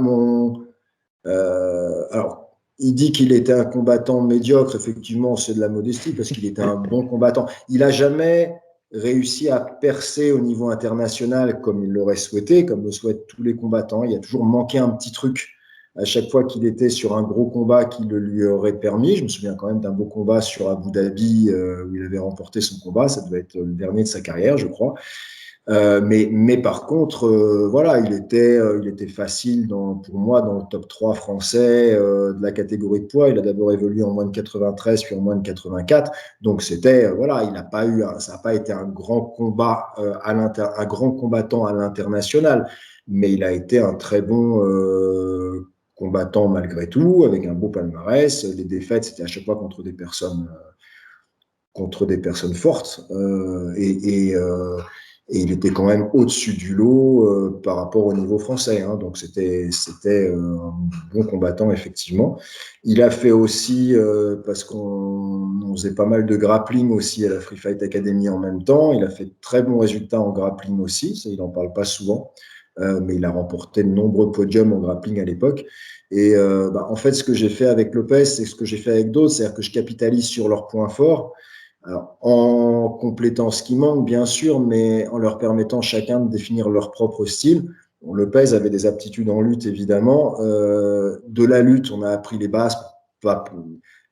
alors, il dit qu'il était un combattant médiocre. Effectivement, c'est de la modestie parce qu'il était un bon combattant. Il n'a jamais réussi à percer au niveau international comme il l'aurait souhaité, comme le souhaitent tous les combattants. Il a toujours manqué un petit truc à chaque fois qu'il était sur un gros combat qui le lui aurait permis. Je me souviens quand même d'un beau combat sur Abu Dhabi où il avait remporté son combat. Ça devait être le dernier de sa carrière, je crois. Mais par contre, voilà, il était facile pour moi dans le top 3 français de la catégorie de poids. Il a d'abord évolué en moins de 93 puis en moins de 84. Donc voilà, ça n'a pas été un grand combat un grand combattant à l'international, mais il a été un très bon combattant malgré tout, avec un beau palmarès. Les défaites, c'était à chaque fois contre des personnes fortes. Et il était quand même au-dessus du lot par rapport au niveau français. Hein. Donc, c'était un bon combattant, effectivement. Il a fait aussi, parce qu'on faisait pas mal de grappling aussi à la Free Fight Academy en même temps, il a fait de très bons résultats en grappling aussi. Ça, il n'en parle pas souvent. Mais il a remporté de nombreux podiums en grappling à l'époque. Et en fait, ce que j'ai fait avec Lopez, c'est ce que j'ai fait avec d'autres, c'est-à-dire que je capitalise sur leurs points forts. Alors, en complétant ce qui manque, bien sûr, mais en leur permettant chacun de définir leur propre style. Bon, Lopez avait des aptitudes en lutte, évidemment. De la lutte, on a appris les bases. Pas,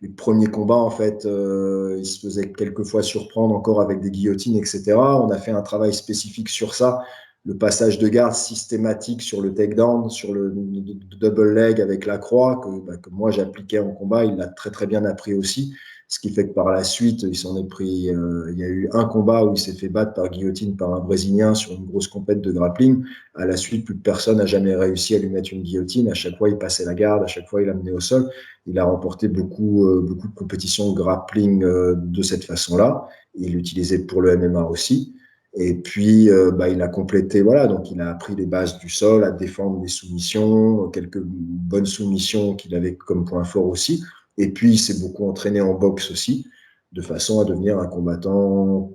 les premiers combats, en fait, il se faisait quelquefois surprendre encore avec des guillotines, etc. On a fait un travail spécifique sur ça. Le passage de garde systématique sur le takedown, sur le double leg avec la croix, que moi j'appliquais en combat. Il l'a très, très bien appris aussi. Ce qui fait que par la suite, il s'en est pris. Il y a eu un combat où il s'est fait battre par guillotine par un Brésilien sur une grosse compète de grappling. À la suite, plus personne n'a jamais réussi à lui mettre une guillotine. À chaque fois, il passait la garde. À chaque fois, il l'amenait au sol. Il a remporté beaucoup de compétitions de grappling de cette façon-là. Il l'utilisait pour le MMA aussi. Et puis, il a complété, voilà, donc il a appris les bases du sol, à défendre des soumissions, quelques bonnes soumissions qu'il avait comme point fort aussi. Et puis, il s'est beaucoup entraîné en boxe aussi, de façon à devenir un combattant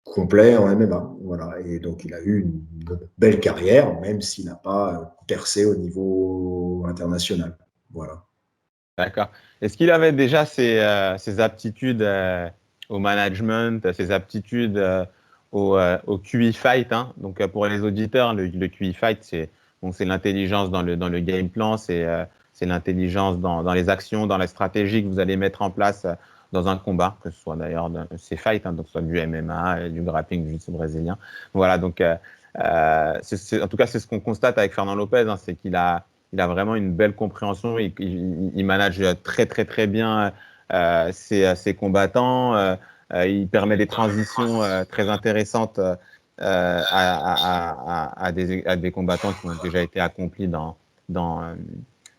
complet en MMA. Voilà. Et donc, il a eu une belle carrière, même s'il n'a pas percé au niveau international. Voilà. D'accord. Est-ce qu'il avait déjà ses aptitudes au management, ses aptitudes au QI fight, hein? Donc, pour les auditeurs, le QI fight, c'est l'intelligence dans le game plan, c'est l'intelligence dans les actions, dans la stratégie que vous allez mettre en place dans un combat, que ce soit d'ailleurs ces fights, hein, donc soit du MMA, du grappling, du jiu-jitsu brésilien. Voilà, donc en tout cas, c'est ce qu'on constate avec Fernand Lopez, hein, c'est qu'il a vraiment une belle compréhension. Il manage très, très, très bien ses combattants. Il permet des transitions très intéressantes à des combattants qui ont déjà été accomplis dans,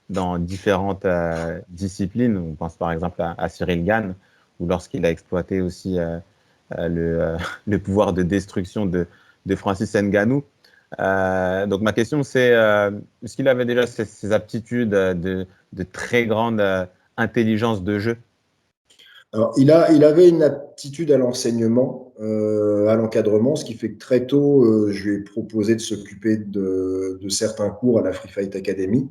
dans différentes disciplines. On pense par exemple à Cyril Gane, ou lorsqu'il a exploité aussi le pouvoir de destruction de Francis Ngannou. Donc ma question c'est, est-ce qu'il avait déjà ces aptitudes de très grande intelligence de jeu? Alors, il avait une aptitude à l'enseignement, à l'encadrement, ce qui fait que très tôt, je lui ai proposé de s'occuper de certains cours à la Free Fight Academy.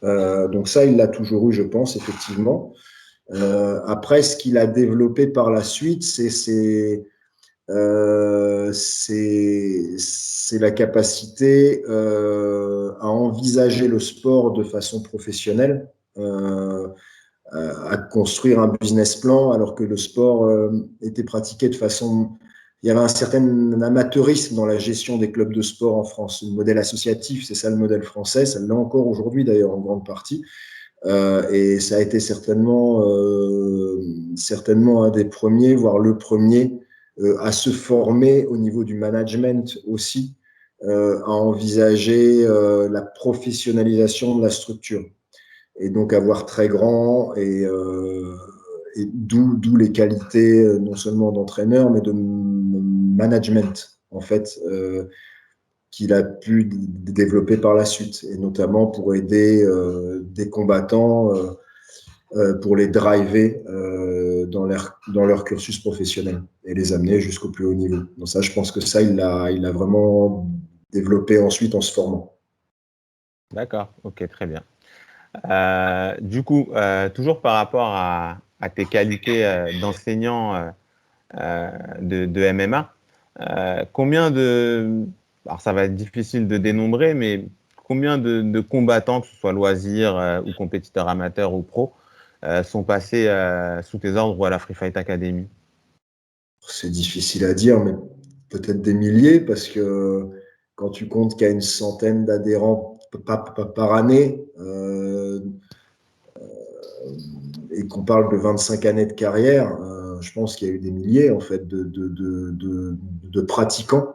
Donc ça, il l'a toujours eu, je pense, effectivement. Après, ce qu'il a développé par la suite, c'est la capacité à envisager le sport de façon professionnelle, à construire un business plan, alors que le sport était pratiqué de façon... Il y avait un certain amateurisme dans la gestion des clubs de sport en France. Le modèle associatif, c'est ça le modèle français, ça l'est encore aujourd'hui d'ailleurs en grande partie. Et ça a été certainement un des premiers, voire le premier, à se former au niveau du management aussi, à envisager la professionnalisation de la structure. Et donc avoir très grand et d'où les qualités non seulement d'entraîneur, mais de management, en fait, qu'il a pu développer par la suite, et notamment pour aider des combattants pour les driver dans leur cursus professionnel et les amener jusqu'au plus haut niveau. Donc ça, je pense que ça, il l'a vraiment développé ensuite en se formant. D'accord, ok, très bien. Du coup, toujours par rapport à tes qualités d'enseignant de MMA, combien de... Alors ça va être difficile de dénombrer, mais combien de combattants, que ce soit loisirs ou compétiteurs amateurs ou pro, sont passés sous tes ordres ou à la Free Fight Academy? C'est difficile à dire, mais peut-être des milliers, parce que quand tu comptes qu'il y a une centaine d'adhérents par année, et qu'on parle de 25 années de carrière, je pense qu'il y a eu des milliers en fait de pratiquants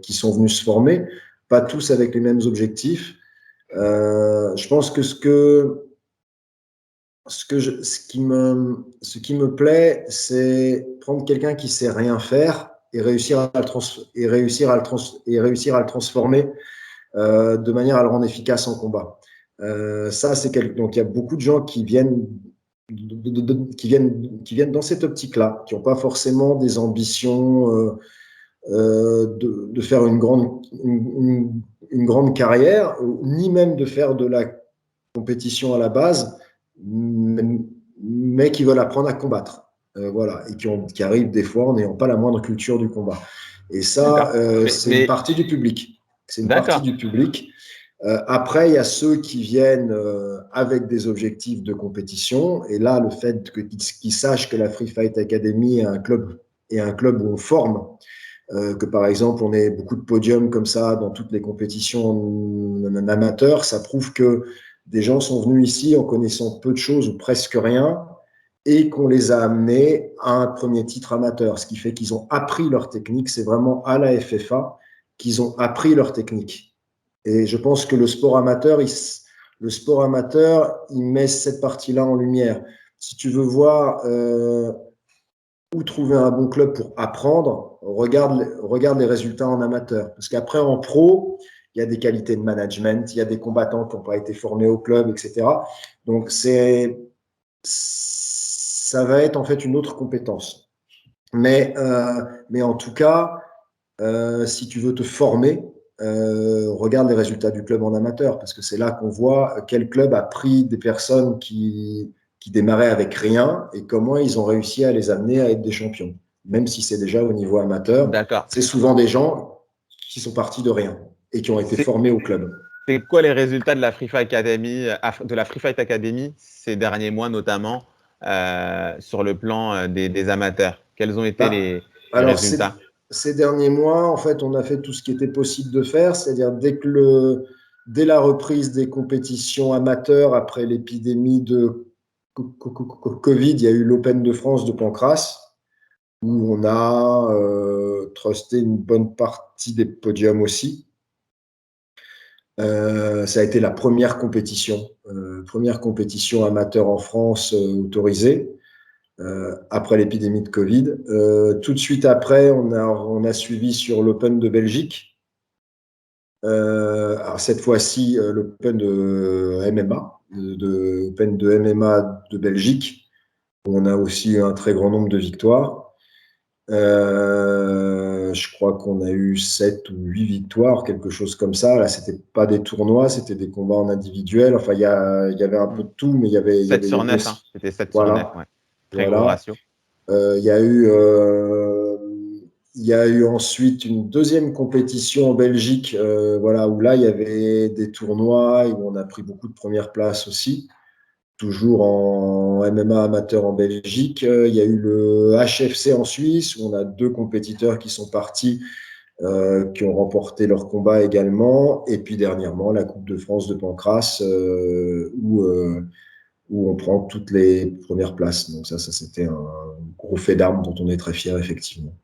qui sont venus se former, pas tous avec les mêmes objectifs. Je pense que ce qui me plaît, c'est prendre quelqu'un qui sait rien faire et réussir à le transformer de manière à le rendre efficace en combat. Ça, donc il y a beaucoup de gens qui viennent dans cette optique-là, qui n'ont pas forcément des ambitions de faire une grande carrière, ni même de faire de la compétition à la base, mais qui veulent apprendre à combattre. Voilà, et qui arrivent des fois en n'ayant pas la moindre culture du combat. Et ça, D'accord. c'est une partie du public. C'est une partie D'accord. du public. Après, il y a ceux qui viennent avec des objectifs de compétition. Et là, le fait qu'ils sachent que la Free Fight Academy est un club où on forme, que par exemple, on ait beaucoup de podiums comme ça dans toutes les compétitions en amateur, ça prouve que des gens sont venus ici en connaissant peu de choses ou presque rien et qu'on les a amenés à un premier titre amateur, ce qui fait qu'ils ont appris leur technique. C'est vraiment à la FFA qu'ils ont appris leur technique. Et je pense que le sport amateur, il met cette partie-là en lumière. Si tu veux voir où trouver un bon club pour apprendre, regarde les résultats en amateur. Parce qu'après, en pro, il y a des qualités de management, il y a des combattants qui n'ont pas été formés au club, etc. Donc, ça va être en fait une autre compétence. Mais en tout cas, si tu veux te former, regarde les résultats du club en amateur, parce que c'est là qu'on voit quel club a pris des personnes qui démarraient avec rien et comment ils ont réussi à les amener à être des champions. Même si c'est déjà au niveau amateur, D'accord. c'est souvent des gens qui sont partis de rien et qui ont été C'est formés au club. c'est quoi les résultats de la Free Fight Academy, ces derniers mois, notamment sur le plan des amateurs? Quels ont été Bah, les alors, résultats? ces derniers mois, en fait, on a fait tout ce qui était possible de faire, c'est-à-dire dès la reprise des compétitions amateurs après l'épidémie de Covid, il y a eu l'Open de France de Pancras, où on a trusté une bonne partie des podiums aussi. Ça a été la première compétition amateur en France autorisée. Après l'épidémie de Covid. Tout de suite après, on a suivi sur l'Open de Belgique. Alors cette fois-ci, l'Open de MMA, Open de MMA de Belgique, où on a aussi un très grand nombre de victoires. Je crois qu'on a eu 7 ou 8 victoires, quelque chose comme ça. Là, c'était pas des tournois, c'était des combats en individuel. Enfin, il y avait un peu de tout, mais 7 il y sur avait 9, aussi. hein. C'était 7 sur 9, Voilà, ouais. Très gros voilà. ratio. Il y a eu, il y a eu ensuite une deuxième compétition en Belgique, voilà, où là, il y avait des tournois et où on a pris beaucoup de premières places aussi. Toujours en MMA amateur en Belgique. Il y a eu le HFC en Suisse, où on a 2 compétiteurs qui sont partis, qui ont remporté leur combat également. Et puis dernièrement, la Coupe de France de Pancrace, où on prend toutes les premières places. Donc ça c'était un gros fait d'armes dont on est très fier, effectivement.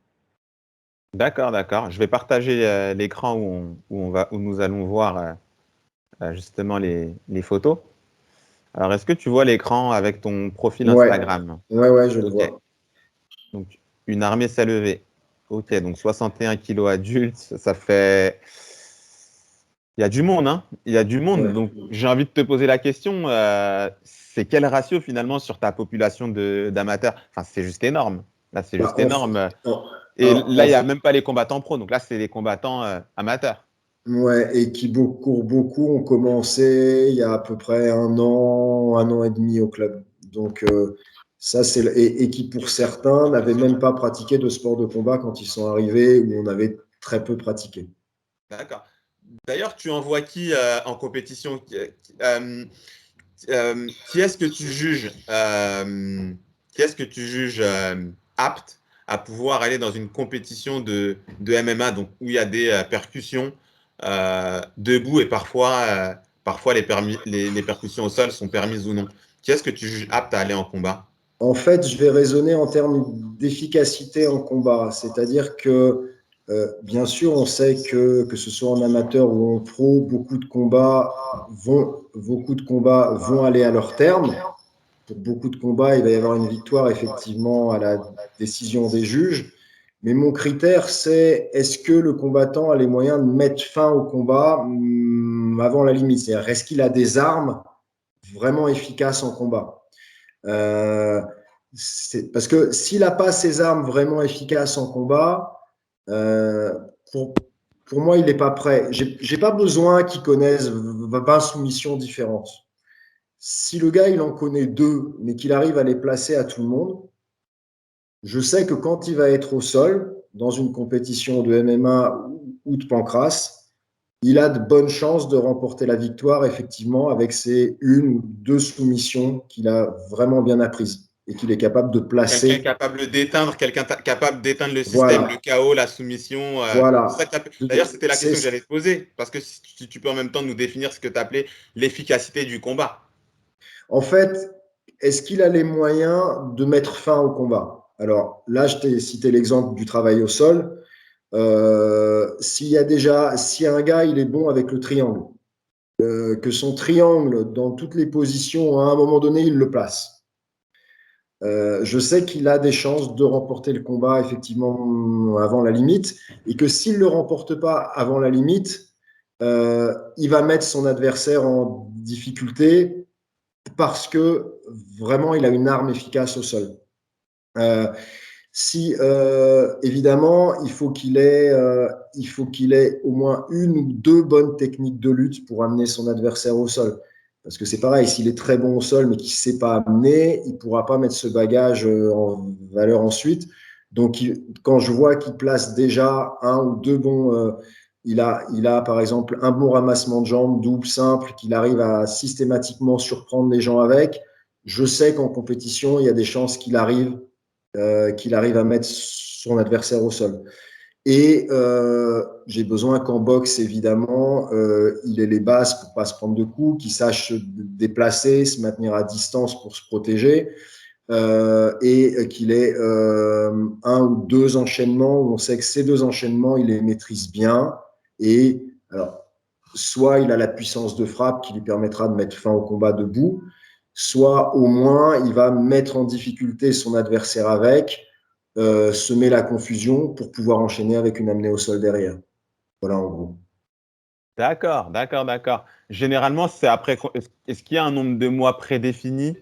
D'accord, d'accord. Je vais partager l'écran où nous allons voir justement les photos. Alors, est-ce que tu vois l'écran avec ton profil Ouais, Instagram? ouais, je le Ok. vois. Donc, une armée s'est levée. Ok, donc 61 kilos adultes, ça fait. Il y a du monde, hein? Il y a du monde. Ouais. Donc, j'ai envie de te poser la question, c'est quel ratio finalement sur ta population d'amateurs? Enfin, c'est juste énorme. Là, c'est Bah, juste énorme. en- Et là, en- il n'y a même pas les combattants pro. Donc là, c'est les combattants amateurs. Ouais, et qui courent beaucoup ont commencé il y a à peu près un an et demi au club. Donc, ça, et qui pour certains n'avaient même pas pratiqué de sport de combat quand ils sont arrivés, où on avait très peu pratiqué. D'accord. D'ailleurs, tu envoies qui en compétition? Qui est-ce que tu juges, qui est-ce que tu juges apte à pouvoir aller dans une compétition de MMA, donc où il y a des percussions debout et parfois les percussions au sol sont permises ou non. Qui est-ce que tu juges apte à aller en combat? En fait, je vais raisonner en termes d'efficacité en combat. C'est-à-dire que, bien sûr, on sait que ce soit en amateur ou en pro, beaucoup de combats vont aller à leur terme. Pour beaucoup de combats, il va y avoir une victoire effectivement à la décision des juges. Mais mon critère, c'est est-ce que le combattant a les moyens de mettre fin au combat avant la limite? C'est-à-dire, est-ce qu'il a des armes vraiment efficaces en combat? Euh, Parce que s'il n'a pas ses armes vraiment efficaces en combat, euh, pour, pour moi, il n'est pas prêt. J'ai pas besoin qu'il connaisse 20 soumissions différentes. Si le gars, il en connaît 2, mais qu'il arrive à les placer à tout le monde, je sais que quand il va être au sol, dans une compétition de MMA ou de pancrace, il a de bonnes chances de remporter la victoire, effectivement, avec ces 1 ou 2 soumissions qu'il a vraiment bien apprises et qu'il est capable de Quelqu'un placer. capable d'éteindre, capable d'éteindre le système, le Voilà, chaos, la soumission. voilà. D'ailleurs, c'était la question que C'est, j'allais te poser, parce que si tu peux en même temps nous définir ce que tu appelais l'efficacité du combat. En fait, est-ce qu'il a les moyens de mettre fin au combat? Alors là, je t'ai cité l'exemple du travail au sol. Si un gars il est bon avec le triangle, que son triangle dans toutes les positions, à un moment donné, il le place. Je sais qu'il a des chances de remporter le combat effectivement avant la limite, et que s'il ne le remporte pas avant la limite, il va mettre son adversaire en difficulté parce que vraiment il a une arme efficace au sol. Euh, Si évidemment, il faut qu'il ait au moins 1 ou 2 bonnes techniques de lutte pour amener son adversaire au sol. Parce que c'est pareil, s'il est très bon au sol mais qu'il ne sait pas amener, il ne pourra pas mettre ce bagage en valeur ensuite. Donc, quand je vois qu'il place déjà 1 ou 2 bons, il a par exemple un bon ramassement de jambes, double, simple, qu'il arrive à systématiquement surprendre les gens avec, je sais qu'en compétition, il y a des chances qu'il arrive à mettre son adversaire au sol. Et j'ai besoin qu'en boxe, évidemment, il ait les bases pour ne pas se prendre de coups, qu'il sache se déplacer, se maintenir à distance pour se protéger, et qu'il ait 1 ou 2 enchaînements où on sait que ces 2 enchaînements, il les maîtrise bien. Et alors, soit il a la puissance de frappe qui lui permettra de mettre fin au combat debout, soit au moins il va mettre en difficulté son adversaire avec, semer la confusion pour pouvoir enchaîner avec une amenée au sol derrière. Voilà en gros. D'accord, d'accord, d'accord. Généralement, c'est après. Est-ce qu'il y a un nombre de mois prédéfini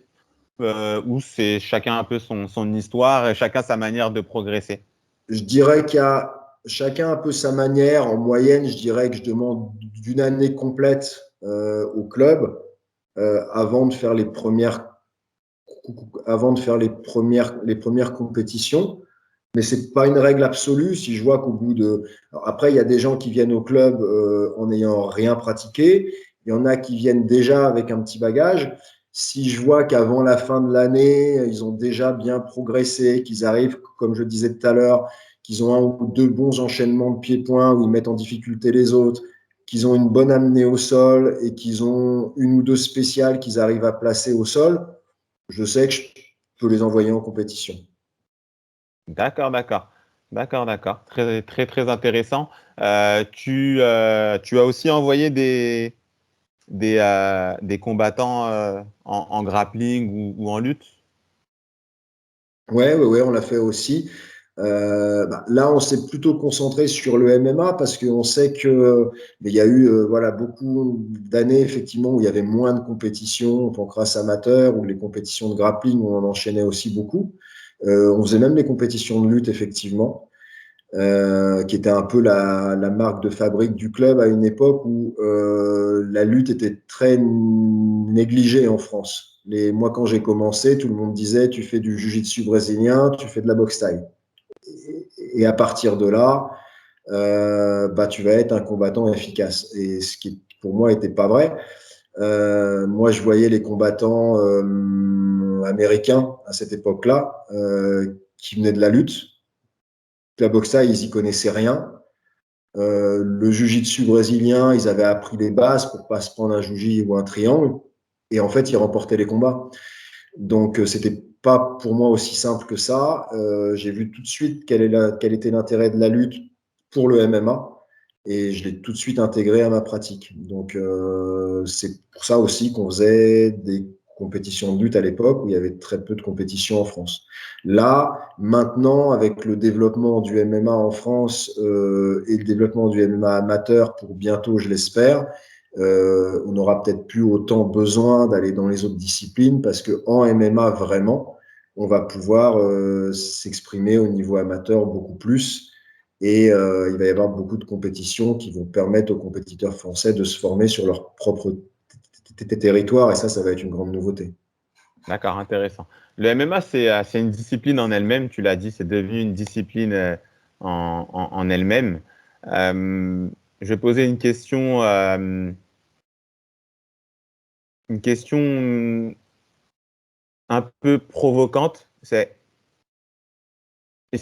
ou c'est chacun un peu son histoire et chacun sa manière de progresser? Je dirais qu'il y a chacun un peu sa manière. En moyenne, je dirais que je demande d'une année complète au club avant de faire les premières compétitions. Mais c'est pas une règle absolue. Si je vois qu'au bout de… Alors après, il y a des gens qui viennent au club en n'ayant rien pratiqué. Il y en a qui viennent déjà avec un petit bagage. Si je vois qu'avant la fin de l'année, ils ont déjà bien progressé, qu'ils arrivent, comme je disais tout à l'heure, qu'ils ont un ou deux bons enchaînements de pieds-points où ils mettent en difficulté les autres, qu'ils ont une bonne amenée au sol et qu'ils ont une ou deux spéciales qu'ils arrivent à placer au sol, je sais que je peux les envoyer en compétition. D'accord, d'accord. D'accord, d'accord. Très, très, très intéressant. Tu as aussi envoyé des combattants en grappling ou en lutte? Ouais, on l'a fait aussi. Là, on s'est plutôt concentré sur le MMA parce qu'on sait que mais il y a eu voilà beaucoup d'années effectivement où il y avait moins de compétitions en pancrace amateur ou les compétitions de grappling où on enchaînait aussi beaucoup. On faisait même les compétitions de lutte effectivement, qui était un peu la marque de fabrique du club à une époque où la lutte était très négligée en France. Moi, quand j'ai commencé, tout le monde disait tu fais du jiu-jitsu brésilien, tu fais de la boxe thaï. Et à partir de là, tu vas être un combattant efficace. Et ce qui, pour moi, n'était pas vrai. Moi, je voyais les combattants américains à cette époque-là qui venaient de la lutte. La boxe thaï, ils y connaissaient rien. Le jiu-jitsu brésilien, ils avaient appris les bases pour pas se prendre un juji ou un triangle. Et en fait, ils remportaient les combats. Donc, c'était pas pour moi aussi simple que ça. J'ai vu tout de suite quel était l'intérêt de la lutte pour le MMA et je l'ai tout de suite intégré à ma pratique. Donc, c'est pour ça aussi qu'on faisait des compétitions de lutte à l'époque où il y avait très peu de compétitions en France. Là, maintenant, avec le développement du MMA en France et le développement du MMA amateur pour bientôt, je l'espère, on n'aura peut-être plus autant besoin d'aller dans les autres disciplines parce qu'en MMA, vraiment, on va pouvoir s'exprimer au niveau amateur beaucoup plus et il va y avoir beaucoup de compétitions qui vont permettre aux compétiteurs français de se former sur leur propre territoire et ça va être une grande nouveauté. D'accord, intéressant. Le MMA, c'est une discipline en elle-même, tu l'as dit, c'est devenu une discipline en elle-même. Je vais poser une question un peu provocante. Est-ce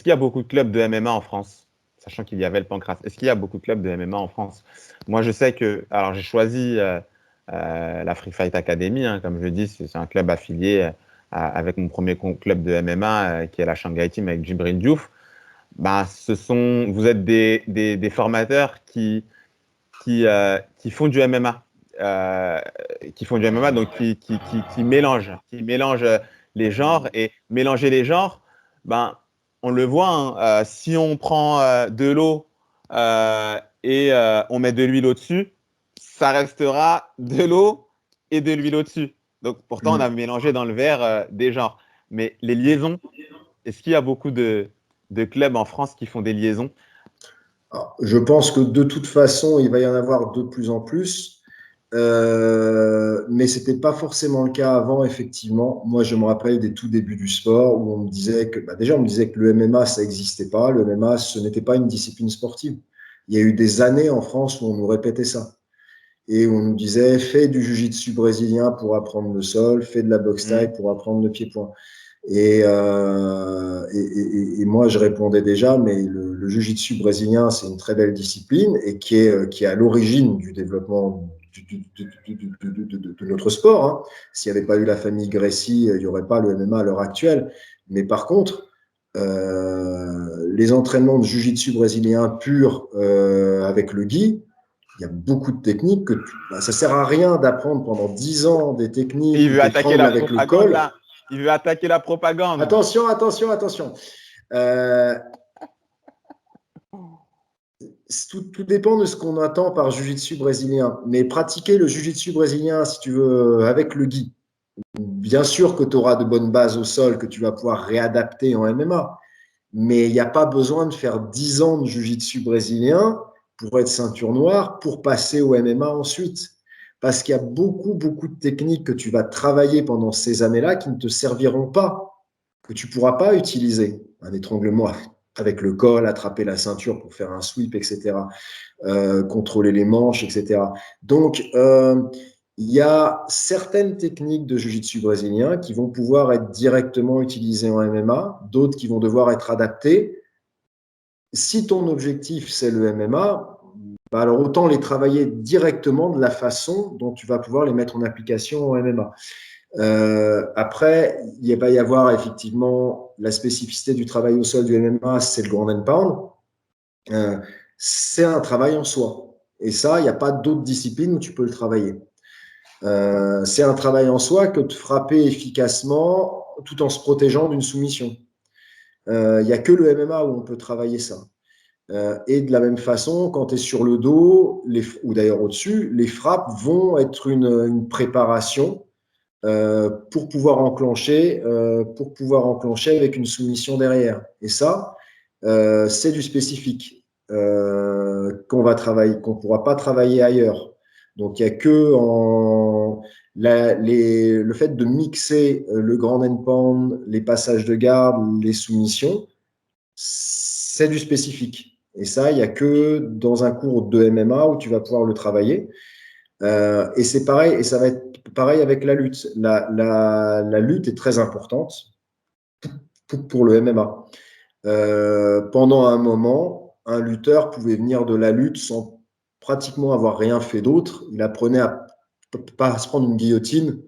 qu'il y a beaucoup de clubs de MMA en France? Sachant qu'il y avait le Pancras. Est-ce qu'il y a beaucoup de clubs de MMA en France? Moi, je sais que, alors j'ai choisi la Free Fight Academy, hein, comme je dis, c'est un club affilié avec mon premier club de MMA, qui est la Shanghai Team avec Djibril Diouf. Ben, vous êtes des formateurs qui font du MMA, donc qui mélangent les genres. Et mélanger les genres, ben, on le voit, hein, si on prend de l'eau et on met de l'huile au-dessus, ça restera de l'eau et de l'huile au-dessus. Donc pourtant, on a mélangé dans le verre des genres. Mais les liaisons, est-ce qu'il y a beaucoup de clubs en France qui font des liaisons? Alors, je pense que de toute façon, il va y en avoir de plus en plus. Mais c'était pas forcément le cas avant, effectivement. Moi, je me rappelle des tout débuts du sport où on me disait que, déjà, on me disait que le MMA, ça n'existait pas. Le MMA, ce n'était pas une discipline sportive. Il y a eu des années en France où on nous répétait ça. Et on nous disait, fais du jiu-jitsu brésilien pour apprendre le sol, fais de la boxe thaï pour apprendre le pied-point. Et moi, je répondais déjà, mais le jiu-jitsu brésilien, c'est une très belle discipline et qui est à l'origine du développement de notre sport. Hein. S'il n'y avait pas eu la famille Gracie, il n'y aurait pas le MMA à l'heure actuelle. Mais par contre, les entraînements de jiu-jitsu brésilien pur avec le gi, il y a beaucoup de techniques ça sert à rien d'apprendre pendant 10 ans des techniques Il où veut tu attaquer étrangles la avec le propagande col. là. Il veut attaquer la propagande. Attention. Euh, tout dépend de ce qu'on attend par jiu-jitsu brésilien. Mais pratiquer le jiu-jitsu brésilien, si tu veux, avec le gi, bien sûr que tu auras de bonnes bases au sol que tu vas pouvoir réadapter en MMA. mais il n'y a pas besoin de faire 10 ans de jiu-jitsu brésilien pour être ceinture noire, pour passer au MMA ensuite. Parce qu'il y a beaucoup, beaucoup de techniques que tu vas travailler pendant ces années-là qui ne te serviront pas, que tu ne pourras pas utiliser. Un étranglement avec le col, attraper la ceinture pour faire un sweep, etc. Contrôler les manches, etc. Donc, il y a certaines techniques de jiu-jitsu brésilien qui vont pouvoir être directement utilisées en MMA, d'autres qui vont devoir être adaptées. Si ton objectif, c'est le MMA, bah alors autant les travailler directement de la façon dont tu vas pouvoir les mettre en application en MMA. Après, il va y avoir effectivement la spécificité du travail au sol du MMA, c'est le ground and pound. C'est un travail en soi. Et ça, il n'y a pas d'autres disciplines où tu peux le travailler. C'est un travail en soi que de frapper efficacement tout en se protégeant d'une soumission. Il n'y a que le MMA où on peut travailler ça. Et de la même façon, quand tu es sur le dos, ou d'ailleurs au-dessus, les frappes vont être une préparation pour pouvoir enclencher avec une soumission derrière. Et ça, c'est du spécifique qu'on ne pourra pas travailler ailleurs. Donc, il n'y a que le fait de mixer le grand end pound, les passages de garde, les soumissions, c'est du spécifique. Et ça, il n'y a que dans un cours de MMA où tu vas pouvoir le travailler. Et c'est pareil, et ça va être pareil avec la lutte. La lutte est très importante pour le MMA. Pendant un moment, un lutteur pouvait venir de la lutte sans pratiquement avoir rien fait d'autre. Il apprenait à pas se prendre une guillotine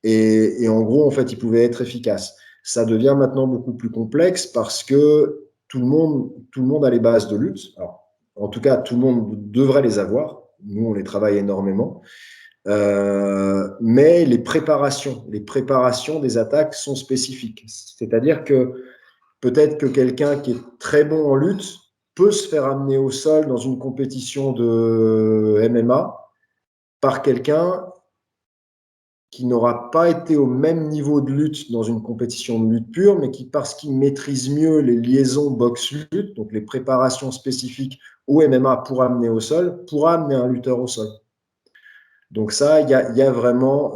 et en gros, en fait, il pouvait être efficace. Ça devient maintenant beaucoup plus complexe parce que tout le monde a les bases de lutte. Alors, en tout cas, tout le monde devrait les avoir. Nous, on les travaille énormément. Mais les préparations des attaques sont spécifiques. C'est-à-dire que peut-être que quelqu'un qui est très bon en lutte peut se faire amener au sol dans une compétition de MMA par quelqu'un qui n'aura pas été au même niveau de lutte dans une compétition de lutte pure, mais qui, parce qu'il maîtrise mieux les liaisons boxe-lutte, donc les préparations spécifiques au MMA pour amener au sol, pourra amener un lutteur au sol. Donc ça, il y a vraiment,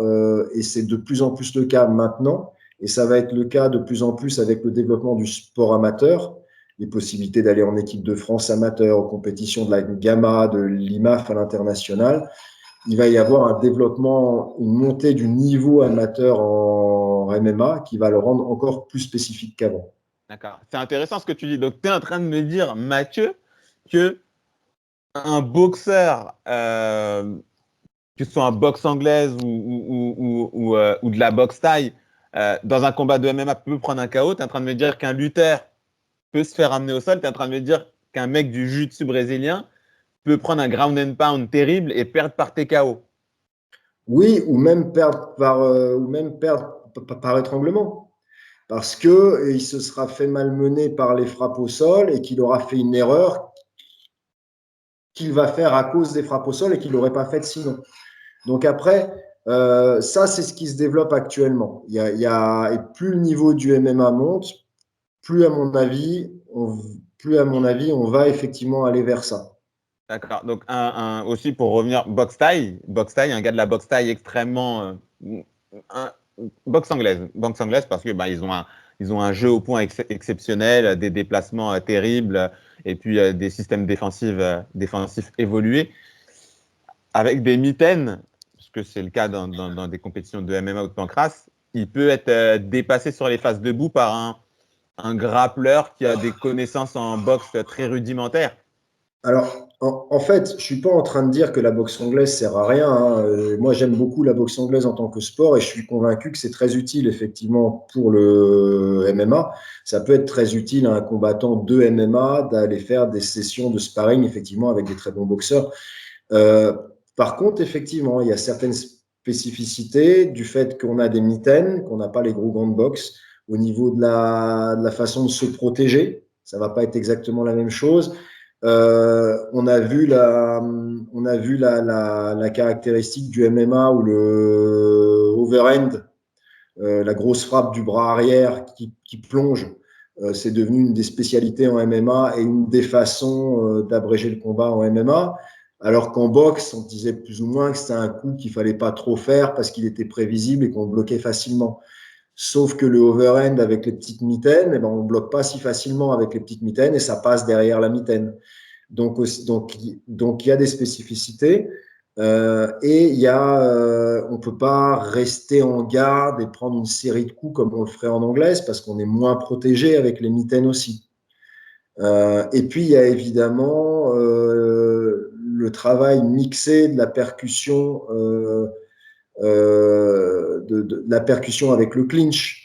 et c'est de plus en plus le cas maintenant, et ça va être le cas de plus en plus avec le développement du sport amateur, les possibilités d'aller en équipe de France amateur, aux compétitions de la GAMA, de l'IMAF à l'international. Il va y avoir un développement, une montée du niveau amateur en MMA qui va le rendre encore plus spécifique qu'avant. D'accord. C'est intéressant ce que tu dis. Donc, tu es en train de me dire, Mathieu, que un boxeur, que ce soit en boxe anglaise ou de la boxe thaï, dans un combat de MMA peut prendre un KO. Tu es en train de me dire qu'un lutteur peut se faire amener au sol. Tu es en train de me dire qu'un mec du jiu-jitsu brésilien peut prendre un ground and pound terrible et perdre par TKO. Oui, ou même perdre par étranglement. Parce qu'il se sera fait malmener par les frappes au sol et qu'il aura fait une erreur qu'il va faire à cause des frappes au sol et qu'il n'aurait pas faite sinon. Donc après, ça, c'est ce qui se développe actuellement. Et plus le niveau du MMA monte, plus à mon avis, on va effectivement aller vers ça. D'accord. Donc, aussi pour revenir, boxe thaï, un gars de la boxe thaï extrêmement. Un- boxe anglaise parce que ils ont un jeu au point exceptionnel, des déplacements terribles et puis des systèmes défensifs évolués avec des mitaines, parce que c'est le cas dans des compétitions de MMA ou de pancrace. Il peut être dépassé sur les phases debout par un grappleur qui a des connaissances en boxe très rudimentaires. Alors, en fait, je ne suis pas en train de dire que la boxe anglaise sert à rien, hein. Moi, j'aime beaucoup la boxe anglaise en tant que sport et je suis convaincu que c'est très utile, effectivement, pour le MMA. Ça peut être très utile à un combattant de MMA d'aller faire des sessions de sparring, effectivement, avec des très bons boxeurs. Euh, Par contre, effectivement, il y a certaines spécificités du fait qu'on a des mitaines, qu'on n'a pas les gros gants de boxe, au niveau de la façon de se protéger. Ça ne va pas être exactement la même chose. On a vu la caractéristique du MMA ou le overhand, la grosse frappe du bras arrière qui plonge. c'est devenu une des spécialités en MMA et une des façons d'abréger le combat en MMA. Alors qu'en boxe, on disait plus ou moins que c'était un coup qu'il fallait pas trop faire parce qu'il était prévisible et qu'on bloquait facilement. Sauf que le overhand avec les petites mitaines, eh ben, on ne bloque pas si facilement avec les petites mitaines et ça passe derrière la mitaine. Donc, il y a des spécificités et on ne peut pas rester en garde et prendre une série de coups comme on le ferait en anglaise parce qu'on est moins protégé avec les mitaines aussi. Et puis, il y a évidemment le travail mixé de la percussion, de la percussion avec le clinch.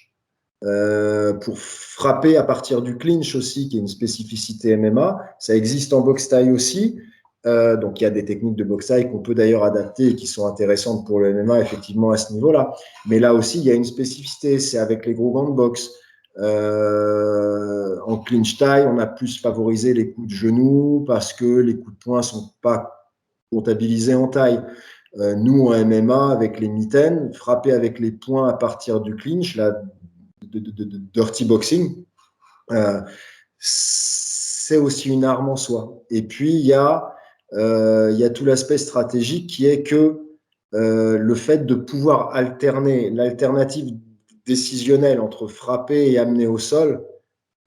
Pour frapper à partir du clinch aussi, qui est une spécificité MMA. Ça existe en boxe thaï aussi. Donc, il y a des techniques de boxe thaï qu'on peut d'ailleurs adapter et qui sont intéressantes pour le MMA, effectivement, à ce niveau-là. Mais là aussi, il y a une spécificité, c'est avec les gros gants de boxe. En clinch thaï, on a plus favorisé les coups de genoux parce que les coups de poing ne sont pas comptabilisés en taille. Nous, en MMA, avec les mitaines, frapper avec les poings à partir du clinch, là, de dirty boxing, c'est aussi une arme en soi. Et puis, il y a tout l'aspect stratégique qui est que le fait de pouvoir alterner l'alternative décisionnelle entre frapper et amener au sol,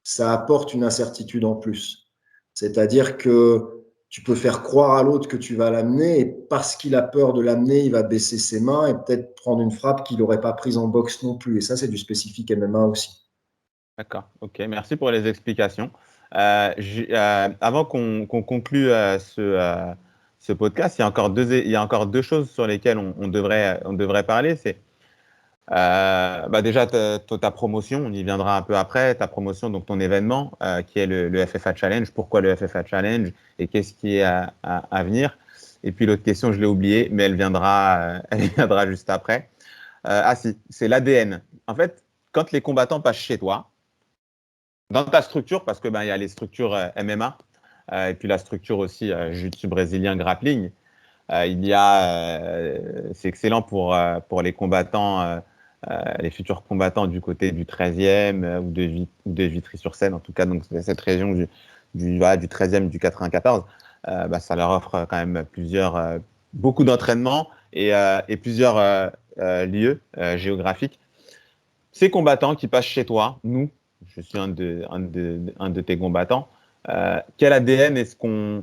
ça apporte une incertitude en plus. C'est-à-dire que tu peux faire croire à l'autre que tu vas l'amener et parce qu'il a peur de l'amener, il va baisser ses mains et peut-être prendre une frappe qu'il n'aurait pas prise en boxe non plus. Et ça, c'est du spécifique MMA aussi. D'accord, ok, merci pour les explications. Avant qu'on conclue ce podcast, il y a encore deux choses sur lesquelles on devrait parler. C'est déjà ta promotion, on y viendra un peu après, ta promotion, donc ton événement qui est le FFA Challenge. Pourquoi le FFA Challenge et qu'est-ce qui est à venir? Et puis l'autre question, je l'ai oubliée, mais elle viendra juste après. Si, c'est l'ADN. En fait, quand les combattants passent chez toi, dans ta structure, parce que il y a les structures MMA et puis la structure aussi jiu-jitsu brésilien grappling. C'est excellent pour les combattants, les futurs combattants du côté du 13e ou de Vitry-sur-Seine, en tout cas, donc cette région du 13e, du 94, ça leur offre quand même beaucoup d'entraînement et plusieurs lieux géographiques. Ces combattants qui passent chez toi, je suis un de tes combattants, quel ADN est-ce qu'on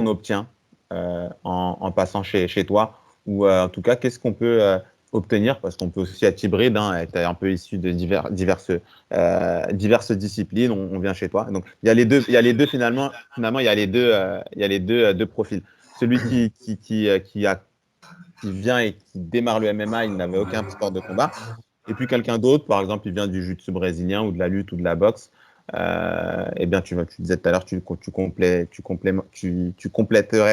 obtient en passant chez toi? Ou en tout cas, qu'est-ce qu'on peut obtenir? Parce qu'on peut aussi être hybride, être un peu issu de diverses disciplines. On vient chez toi. Donc, il y a les deux finalement, il y a les deux profils. Celui qui vient et qui démarre le MMA, il n'avait aucun sport de combat. Et puis quelqu'un d'autre, par exemple, il vient du jiu-jitsu brésilien ou de la lutte ou de la boxe. Eh bien, tu disais tout à l'heure, tu compléterais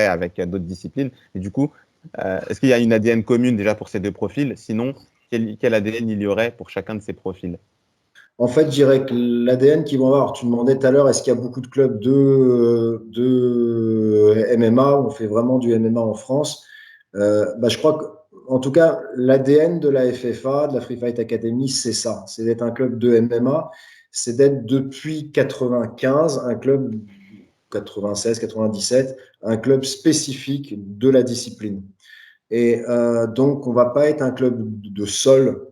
avec d'autres disciplines. Et du coup, est-ce qu'il y a une ADN commune déjà pour ces deux profils? Sinon, quel ADN il y aurait pour chacun de ces profils? En fait, je dirais que l'ADN qu'ils vont avoir, tu demandais tout à l'heure, est-ce qu'il y a beaucoup de clubs de MMA, où on fait vraiment du MMA en France? Je crois qu'en tout cas, l'ADN de la FFA, de la Free Fight Academy, c'est ça. C'est d'être un club de MMA. C'est d'être depuis 95 un club, 96, 97, un club spécifique de la discipline. Et donc, on va pas être un club de sol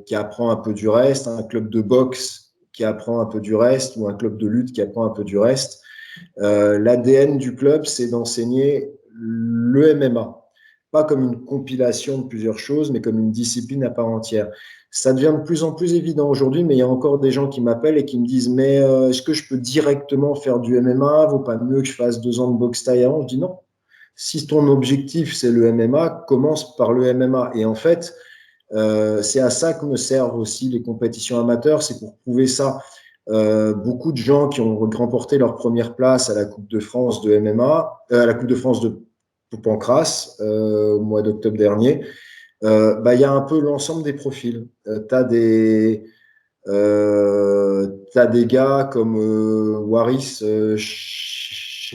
qui apprend un peu du reste, un club de boxe qui apprend un peu du reste, ou un club de lutte qui apprend un peu du reste. L'ADN du club, c'est d'enseigner le MMA, pas comme une compilation de plusieurs choses, mais comme une discipline à part entière. Ça devient de plus en plus évident aujourd'hui, mais il y a encore des gens qui m'appellent et qui me disent, mais est-ce que je peux directement faire du MMA? Vaut pas mieux que je fasse 2 ans de boxe thaï avant? Je dis non. Si ton objectif, c'est le MMA, commence par le MMA. Et en fait, c'est à ça que me servent aussi les compétitions amateurs, c'est pour prouver ça. Beaucoup de gens qui ont remporté leur première place à la Coupe de France de MMA, à la Coupe de France de Pancras au mois d'octobre dernier, il y a un peu l'ensemble des profils. Tu as des gars comme Waris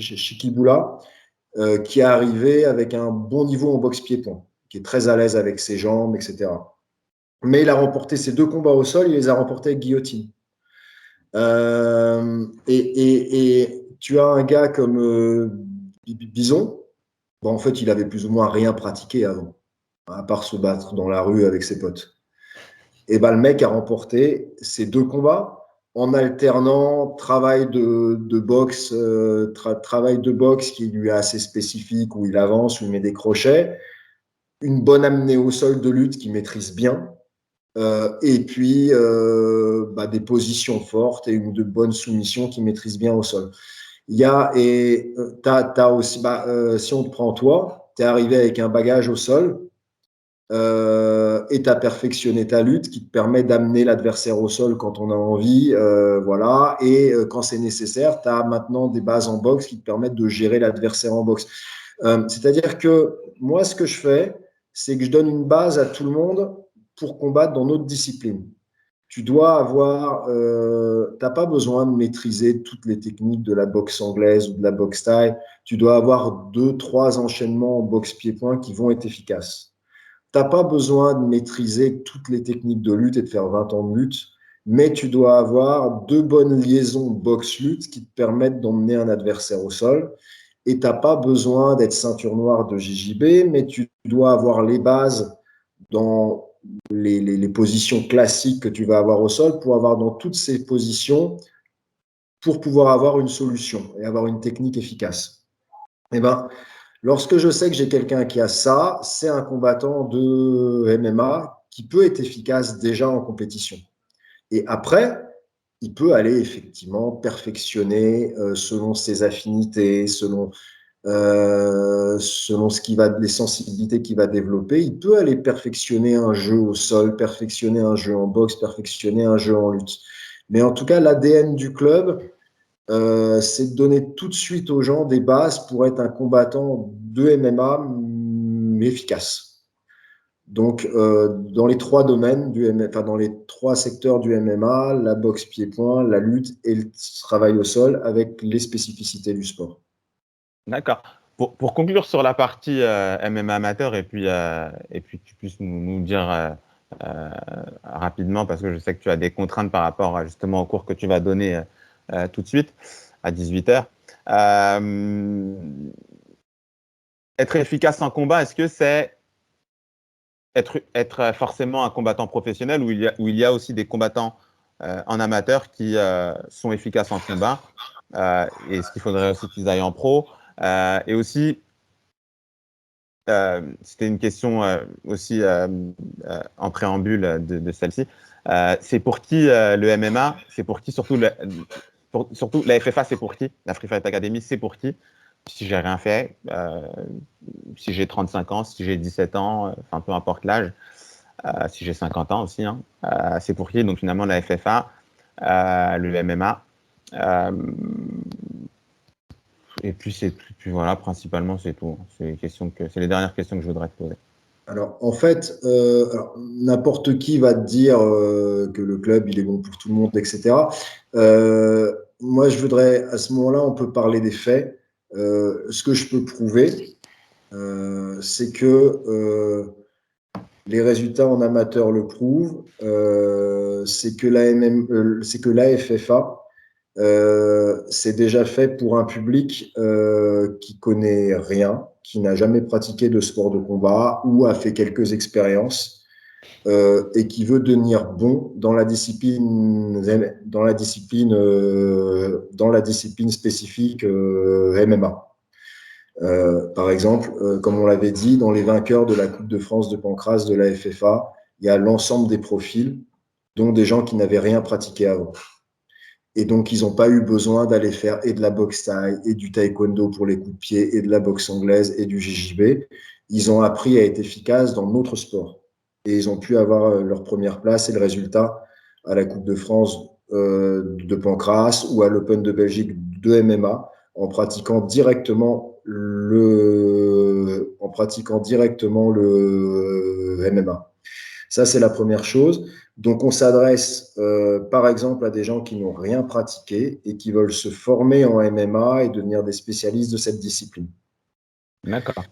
Chikibula, qui est arrivé avec un bon niveau en boxe pied-point, qui est très à l'aise avec ses jambes, etc. Mais il a remporté ses 2 combats au sol, il les a remportés avec guillotine. Et tu as un gars comme Bison, bon, en fait, il avait plus ou moins rien pratiqué avant, à part se battre dans la rue avec ses potes. Et ben, le mec a remporté ces 2 combats en alternant de boxe, travail de boxe qui lui est assez spécifique, où il avance, où il met des crochets, une bonne amenée au sol de lutte qu'il maîtrise bien, et puis des positions fortes et une de bonnes soumissions qu'il maîtrise bien au sol. Il y a, et t'as aussi, si on te prend toi, tu es arrivé avec un bagage au sol, et tu as perfectionné ta lutte qui te permet d'amener l'adversaire au sol quand on a envie, voilà. Et quand c'est nécessaire, tu as maintenant des bases en boxe qui te permettent de gérer l'adversaire en boxe. C'est-à-dire que moi, ce que je fais, c'est que je donne une base à tout le monde pour combattre dans notre discipline. Tu dois avoir, t'as pas besoin de maîtriser toutes les techniques de la boxe anglaise ou de la boxe thaï. Tu dois avoir 2, 3 enchaînements en boxe pied-point qui vont être efficaces. T'as pas besoin de maîtriser toutes les techniques de lutte et de faire 20 ans de lutte, mais tu dois avoir 2 bonnes liaisons boxe-lutte qui te permettent d'emmener un adversaire au sol. Et t'as pas besoin d'être ceinture noire de JJB, mais tu dois avoir les bases dans les positions classiques que tu vas avoir au sol pour avoir dans toutes ces positions pour pouvoir avoir une solution et avoir une technique efficace. Et ben, lorsque je sais que j'ai quelqu'un qui a ça, c'est un combattant de MMA qui peut être efficace déjà en compétition. Et après, il peut aller effectivement perfectionner selon ses affinités, selon les sensibilités qu'il va développer. Il peut aller perfectionner un jeu au sol, perfectionner un jeu en boxe, perfectionner un jeu en lutte. Mais en tout cas, l'ADN du club, c'est de donner tout de suite aux gens des bases pour être un combattant de MMA efficace. Donc, dans les 3 domaines dans les 3 secteurs du MMA, la boxe pied-point, la lutte et le travail au sol avec les spécificités du sport. D'accord. Pour conclure sur la partie MMA amateur et puis que tu puisses nous dire rapidement, parce que je sais que tu as des contraintes par rapport justement au cours que tu vas donner tout de suite à 18h. Être efficace en combat, est-ce que c'est être forcément un combattant professionnel où il y a aussi des combattants en amateur qui sont efficaces en combat et est-ce qu'il faudrait aussi qu'ils aillent en pro et aussi, c'était une question aussi en préambule de celle-ci. C'est pour qui le MMA? C'est pour qui surtout surtout la FFA, c'est pour qui? La Free Fight Academy, c'est pour qui? Si j'ai rien fait, si j'ai 35 ans, si j'ai 17 ans, enfin peu importe l'âge, si j'ai 50 ans aussi, hein, c'est pour qui? Donc finalement la FFA, le MMA. Et puis voilà, principalement c'est tout. C'est les dernières questions que je voudrais te poser. Alors, en fait, n'importe qui va te dire que le club, il est bon pour tout le monde, etc. Moi, je voudrais, à ce moment-là, on peut parler des faits. Ce que je peux prouver, c'est que les résultats en amateur le prouvent, c'est que c'est que la FFA, c'est déjà fait pour un public qui connaît rien, qui n'a jamais pratiqué de sport de combat ou a fait quelques expériences et qui veut devenir bon dans la discipline, spécifique MMA. Par exemple, comme on l'avait dit, dans les vainqueurs de la Coupe de France de Pancrace de la FFA, il y a l'ensemble des profils, dont des gens qui n'avaient rien pratiqué avant. Et donc, ils n'ont pas eu besoin d'aller faire et de la boxe thaï, et du taekwondo pour les coups de pied, et de la boxe anglaise, et du JJB. Ils ont appris à être efficaces dans notre sport. Et ils ont pu avoir leur première place et le résultat à la Coupe de France de Pancrace ou à l'Open de Belgique de MMA en pratiquant directement le MMA. Ça, c'est la première chose. Donc, on s'adresse, par exemple, à des gens qui n'ont rien pratiqué et qui veulent se former en MMA et devenir des spécialistes de cette discipline. D'accord.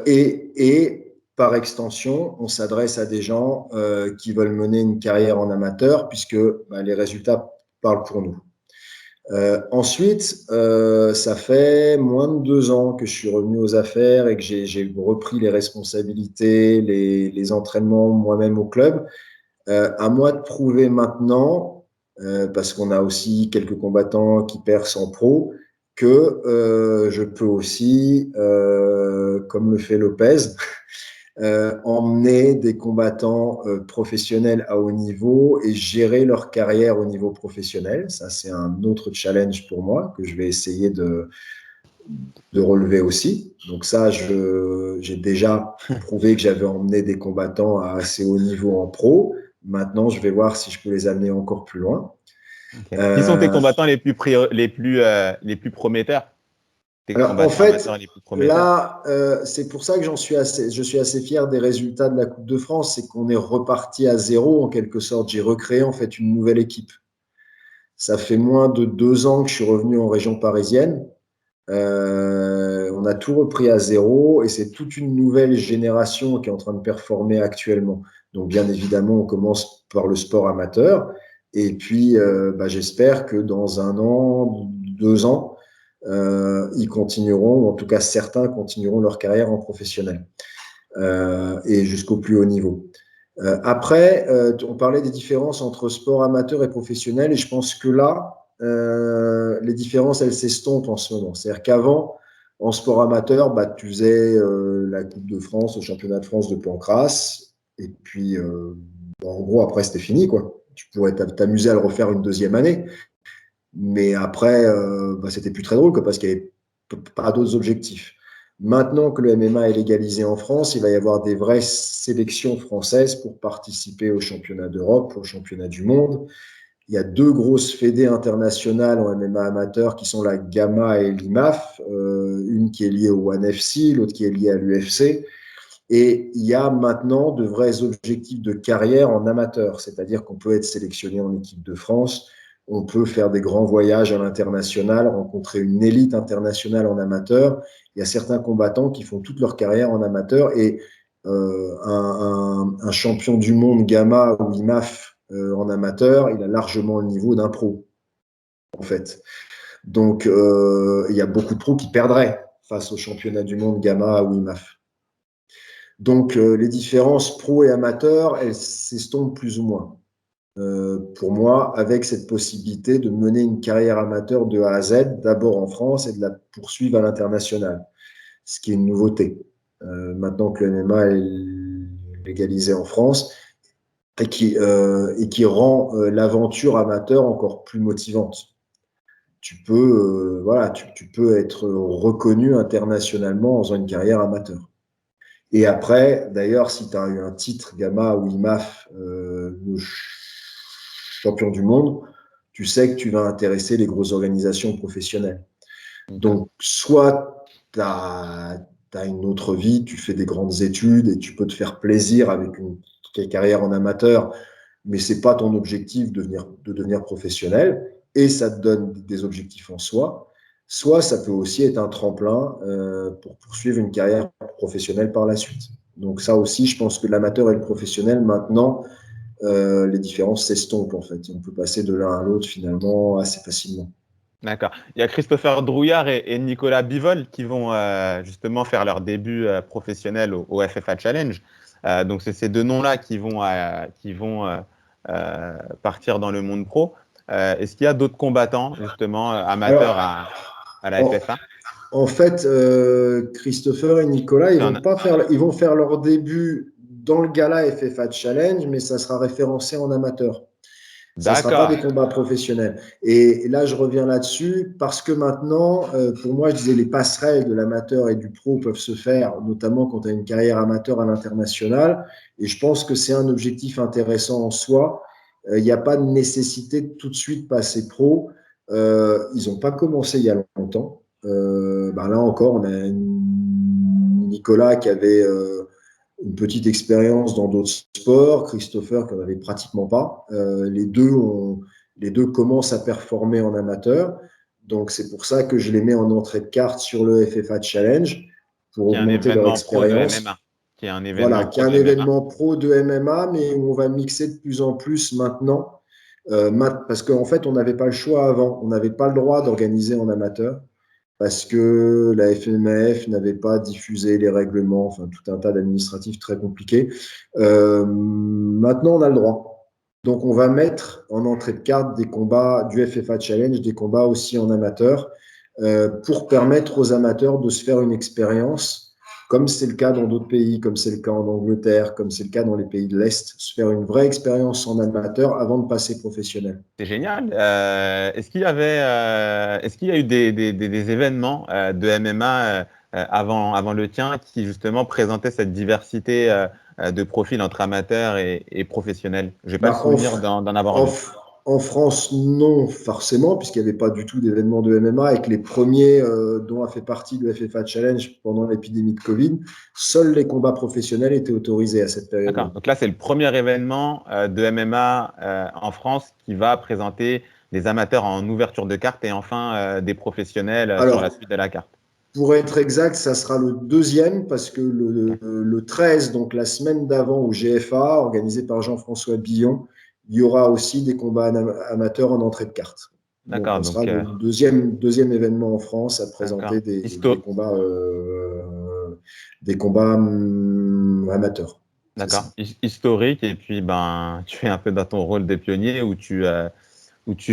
Et par extension, on s'adresse à des gens qui veulent mener une carrière en amateur, puisque les résultats parlent pour nous. Ensuite, ça fait moins de 2 ans que je suis revenu aux affaires et que j'ai repris les responsabilités, les entraînements moi-même au club. À moi de prouver maintenant, parce qu'on a aussi quelques combattants qui percent en pro, que je peux aussi, comme le fait Lopez, emmener des combattants professionnels à haut niveau et gérer leur carrière au niveau professionnel. Ça, c'est un autre challenge pour moi que je vais essayer de relever aussi. Donc ça, j'ai déjà prouvé que j'avais emmené des combattants à assez haut niveau en pro. Maintenant, je vais voir si je peux les amener encore plus loin. Okay. Qui sont tes combattants les plus prometteurs? Tes Alors, en combattants fait, amateurs les plus prometteurs? là, c'est pour ça que je suis assez fier des résultats de la Coupe de France, c'est qu'on est reparti à zéro en quelque sorte. J'ai recréé en fait une nouvelle équipe. Ça fait moins de 2 ans que je suis revenu en région parisienne. On a tout repris à zéro et c'est toute une nouvelle génération qui est en train de performer actuellement. Donc, bien évidemment, on commence par le sport amateur et puis j'espère que dans 1 an, 2 ans, ils continueront, ou en tout cas certains continueront leur carrière en professionnel et jusqu'au plus haut niveau. Après, on parlait des différences entre sport amateur et professionnel et je pense que là, les différences, elles s'estompent en ce moment. C'est-à-dire qu'avant, en sport amateur, tu faisais la Coupe de France, le championnat de France de Pancrace, et puis en gros, après, c'était fini, quoi. Tu pourrais t'amuser à le refaire une deuxième année, mais après, c'était plus très drôle, quoi, parce qu'il n'y avait pas d'autres objectifs. Maintenant que le MMA est légalisé en France, il va y avoir des vraies sélections françaises pour participer au championnat d'Europe, au championnat du monde. Il y a 2 grosses fédés internationales en MMA amateur qui sont la GAMA et l'IMAF, une qui est liée au ONE FC, l'autre qui est liée à l'UFC. Et il y a maintenant de vrais objectifs de carrière en amateur, c'est-à-dire qu'on peut être sélectionné en équipe de France, on peut faire des grands voyages à l'international, rencontrer une élite internationale en amateur. Il y a certains combattants qui font toute leur carrière en amateur et un champion du monde Gamma ou IMAF en amateur, il a largement le niveau d'un pro, en fait. Donc, il y a beaucoup de pros qui perdraient face au championnat du monde Gamma ou IMAF. Donc, les différences pro et amateurs, elles s'estompent plus ou moins. Pour moi, avec cette possibilité de mener une carrière amateur de A à Z, d'abord en France et de la poursuivre à l'international, ce qui est une nouveauté. Maintenant que le MMA est légalisé en France et qui rend l'aventure amateur encore plus motivante. Tu peux, tu peux être reconnu internationalement en faisant une carrière amateur. Et après, d'ailleurs, si tu as eu un titre Gamma ou IMAF, champion du monde, tu sais que tu vas intéresser les grosses organisations professionnelles. Donc, soit tu as une autre vie, tu fais des grandes études et tu peux te faire plaisir avec une carrière en amateur, mais ce n'est pas ton objectif de devenir professionnel et ça te donne des objectifs en soi. Soit ça peut aussi être un tremplin pour poursuivre une carrière professionnelle par la suite. Donc ça aussi, je pense que l'amateur et le professionnel, maintenant, les différences s'estompent en fait. On peut passer de l'un à l'autre finalement assez facilement. D'accord. Il y a Christopher Drouillard et Nicolas Bivol qui vont justement faire leur début professionnel au FFA Challenge. Donc, c'est ces 2 noms-là qui vont partir dans le monde pro. Est-ce qu'il y a d'autres combattants, justement, amateurs Alors, à la en, FFA? en fait, Christopher et Nicolas, ils vont faire leur début dans le gala FFA Challenge, mais ça sera référencé en amateur. Ça ne sera pas D'accord. des combats professionnels. Et là, je reviens là-dessus parce que maintenant, pour moi, je disais, les passerelles de l'amateur et du pro peuvent se faire, notamment quand tu as une carrière amateur à l'international. Et je pense que c'est un objectif intéressant en soi. Il n'y a pas de nécessité de tout de suite passer pro. Ils n'ont pas commencé il y a longtemps. Là encore, on a Nicolas qui avait une petite expérience dans d'autres sports, Christopher qui n'en avait pratiquement pas. Les deux commencent à performer en amateur. Donc, c'est pour ça que je les mets en entrée de carte sur le FFA Challenge pour Qui est un augmenter leur événement pro de expérience. MMA. qui est un Voilà, événement qui pro est un de MMA. événement pro de MMA, mais où on va mixer de plus en plus maintenant, parce qu'en fait, on n'avait pas le choix avant. On n'avait pas le droit d'organiser en amateur parce que la FMF n'avait pas diffusé les règlements, enfin tout un tas d'administratifs très compliqués. Maintenant, on a le droit. Donc, on va mettre en entrée de carte des combats du FFA Challenge, des combats aussi en amateur, pour permettre aux amateurs de se faire une expérience comme c'est le cas dans d'autres pays, comme c'est le cas en Angleterre, comme c'est le cas dans les pays de l'Est, se faire une vraie expérience en amateur avant de passer professionnel. C'est génial. Est-ce qu'il y a eu des événements de MMA avant le tien qui justement présentaient cette diversité de profils entre amateurs et professionnels? Je n'ai pas le Bah, souvenir d'en avoir en, vu. en France, non, forcément, puisqu'il n'y avait pas du tout d'événements de MMA et que les premiers dont a fait partie le FFA Challenge pendant l'épidémie de Covid, seuls les combats professionnels étaient autorisés à cette période-là. D'accord. Donc là, c'est le premier événement de MMA en France qui va présenter des amateurs en ouverture de carte et enfin des professionnels sur la Alors, suite de la carte. pour être exact, ça sera le deuxième parce que Ok. le 13, donc la semaine d'avant au GFA, organisé par Jean-François Billon, il y aura aussi des combats amateurs en entrée de carte. Donc, D'accord. on sera Donc, le deuxième événement en France à d'accord. présenter des combats amateurs. C'est ça. D'accord. Historique, et puis ben, tu es un peu dans ton rôle de pionnier où tu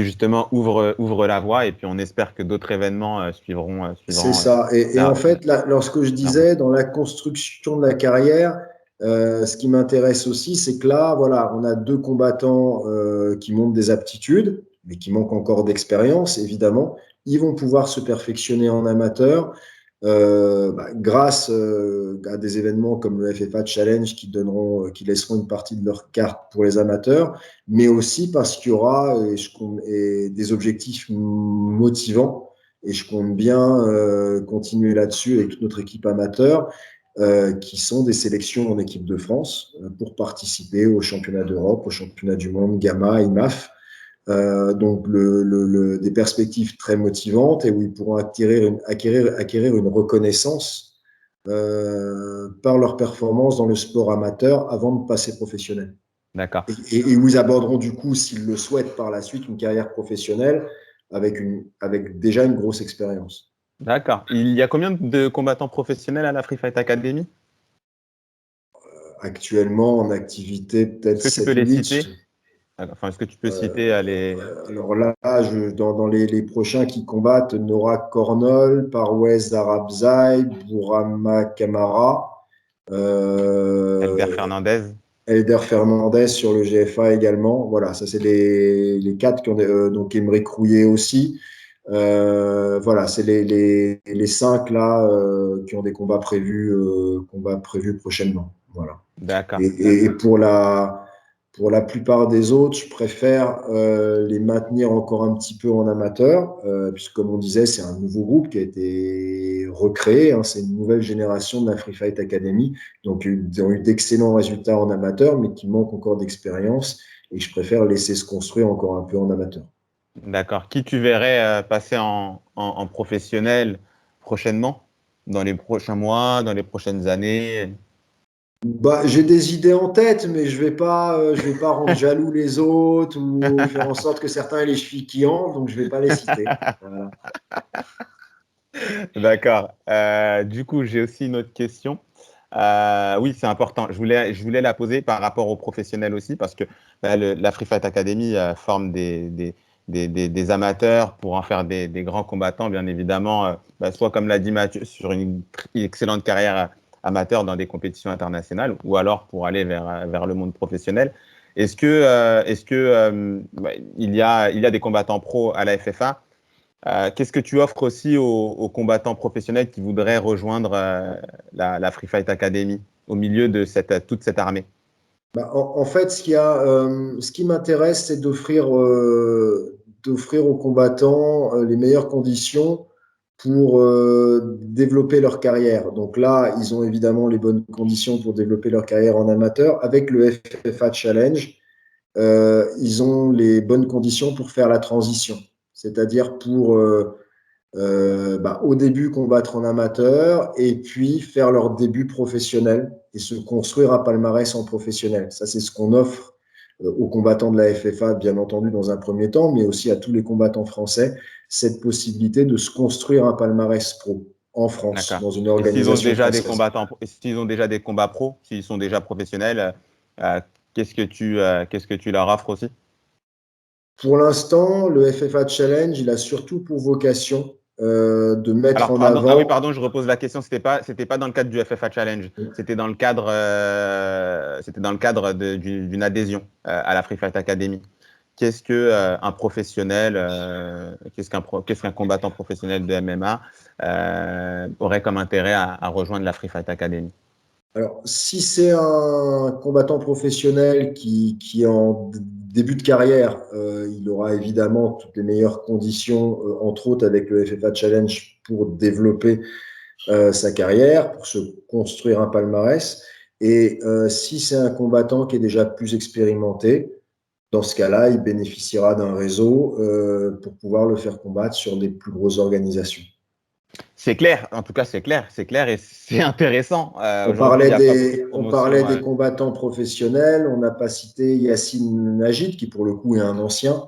justement ouvres la voie, et puis on espère que d'autres événements C'est suivront ça. Et en la, fait, là, lorsque je la route. disais dans la construction de la carrière, ce qui m'intéresse aussi, c'est que là, voilà, on a deux combattants qui montrent des aptitudes, mais qui manquent encore d'expérience, évidemment. Ils vont pouvoir se perfectionner en amateur grâce à des événements comme le FFA Challenge qui laisseront une partie de leur carte pour les amateurs, mais aussi parce qu'il y aura des objectifs motivants et je compte bien continuer là-dessus avec toute notre équipe amateur, qui sont des sélections en équipe de France pour participer aux championnats d'Europe, aux championnats du monde, Gamma, IMAF. Donc, des perspectives très motivantes et où ils pourront acquérir une reconnaissance par leur performance dans le sport amateur avant de passer professionnel. D'accord. Et où ils aborderont du coup, s'ils le souhaitent par la suite, une carrière professionnelle avec déjà une grosse expérience. D'accord. Il y a combien de combattants professionnels à la Free Fight Academy? Actuellement, en activité, peut-être Est-ce que tu peux les 7 ou 8. citer? Enfin, est-ce que tu peux citer les... Alors là, dans les prochains qui combattent, Nora Cornol, Parwez Arabzai, Bourama Kamara, Elder euh, Fernandez? Elder Fernandez sur le GFA également. Voilà, ça c'est les quatre qui ont donc Emeric Rouillet aussi. Voilà, c'est les cinq là qui ont des combats prévus prochainement. Voilà. D'accord. Et pour la plupart des autres, je préfère les maintenir encore un petit peu en amateur, puisque comme on disait, c'est un nouveau groupe qui a été recréé, hein, c'est une nouvelle génération de la Free Fight Academy, donc ils ont eu d'excellents résultats en amateur, mais qui manquent encore d'expérience, et je préfère laisser se construire encore un peu en amateur. D'accord. Qui tu verrais passer en professionnel prochainement, dans les prochains mois, dans les prochaines années? Bah, j'ai des idées en tête, mais je vais pas rendre jaloux les autres ou faire en sorte que certains aient les chevilles qui enflent, donc je vais pas les citer. Voilà. D'accord. Du coup, j'ai aussi une autre question. Oui, c'est important. Je voulais la poser par rapport aux professionnels aussi, parce que bah, la Free Fight Academy forme des amateurs pour en faire des grands combattants, bien évidemment, bah, soit comme l'a dit Mathieu, sur une excellente carrière amateur dans des compétitions internationales, ou alors pour aller vers le monde professionnel. Est-ce que bah, il y a des combattants pros à la FFA? Qu'est-ce que tu offres aussi aux combattants professionnels qui voudraient rejoindre la Free Fight Academy au milieu de toute cette armée? Bah, en fait, ce qui m'intéresse, c'est d'offrir aux combattants les meilleures conditions pour développer leur carrière. Donc là, ils ont évidemment les bonnes conditions pour développer leur carrière en amateur. Avec le FFA Challenge, ils ont les bonnes conditions pour faire la transition, c'est-à-dire pour au début combattre en amateur et puis faire leur début professionnel et se construire un palmarès en professionnel. Ça, c'est ce qu'on offre aux combattants de la FFA, bien entendu, dans un premier temps, mais aussi à tous les combattants français, cette possibilité de se construire un palmarès pro en France, D'accord. dans une Et s'ils ont organisation déjà des française. combattants, s'ils ont déjà des combats pro, s'ils sont déjà professionnels, qu'est-ce que tu leur offres aussi? Pour l'instant, le FFA Challenge, il a surtout pour vocation de mettre Alors, en pardon, ah oui, avant. pardon, je repose la question. C'était pas dans le cadre du FFA Challenge. C'était dans le cadre d'une adhésion à la Free Fight Academy. Qu'est-ce que un professionnel, qu'est-ce qu'un combattant professionnel de MMA aurait comme intérêt à rejoindre la Free Fight Academy? Alors, si c'est un combattant professionnel qui est en début de carrière, il aura évidemment toutes les meilleures conditions, entre autres avec le FFA Challenge, pour développer sa carrière, pour se construire un palmarès. Et si c'est un combattant qui est déjà plus expérimenté, dans ce cas-là, il bénéficiera d'un réseau pour pouvoir le faire combattre sur des plus grosses organisations. C'est clair, en tout cas c'est clair et c'est intéressant. On Aujourd'hui, il parlait n'y a pas beaucoup de des, on parlait promotions. des combattants professionnels. On n'a pas cité Yacine Najid, qui pour le coup est un ancien,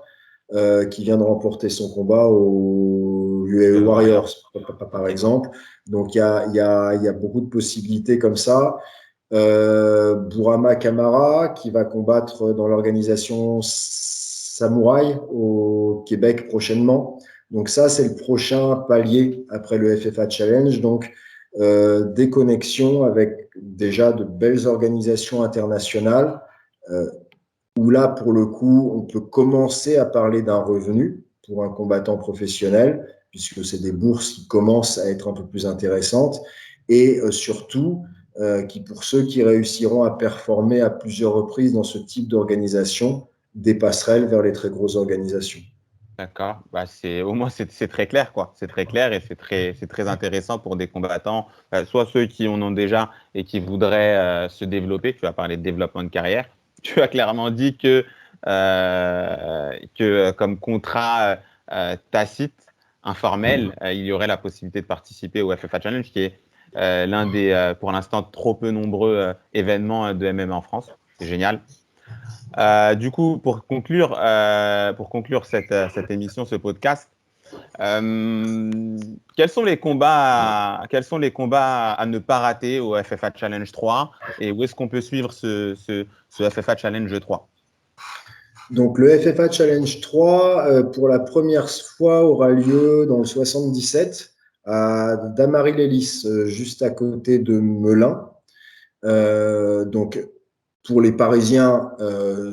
qui vient de remporter son combat au UE Warriors. Warriors, par exemple. Donc il y a beaucoup de possibilités comme ça. Bourama Kamara, qui va combattre dans l'organisation Samouraï au Québec prochainement. Donc ça, c'est le prochain palier après le FFA Challenge. Donc, des connexions avec déjà de belles organisations internationales, où là, pour le coup, on peut commencer à parler d'un revenu pour un combattant professionnel, puisque c'est des bourses qui commencent à être un peu plus intéressantes, et surtout, qui pour ceux qui réussiront à performer à plusieurs reprises dans ce type d'organisation, des passerelles vers les très grosses organisations. D'accord. Bah, au moins c'est très clair quoi. C'est très clair et c'est très intéressant pour des combattants, soit ceux qui en ont déjà et qui voudraient se développer. Tu as parlé de développement de carrière. Tu as clairement dit que comme contrat tacite, informel, il y aurait la possibilité de participer au FFA Challenge, qui est l'un des, pour l'instant, trop peu nombreux événements de MMA en France. C'est génial. Du coup, pour conclure cette émission, ce podcast, quels sont les combats à ne pas rater au FFA Challenge 3 et où est-ce qu'on peut suivre ce FFA Challenge 3? Donc, le FFA Challenge 3, pour la première fois, aura lieu dans le 77 à Damary-Lélis, juste à côté de Melun. Donc, pour les Parisiens,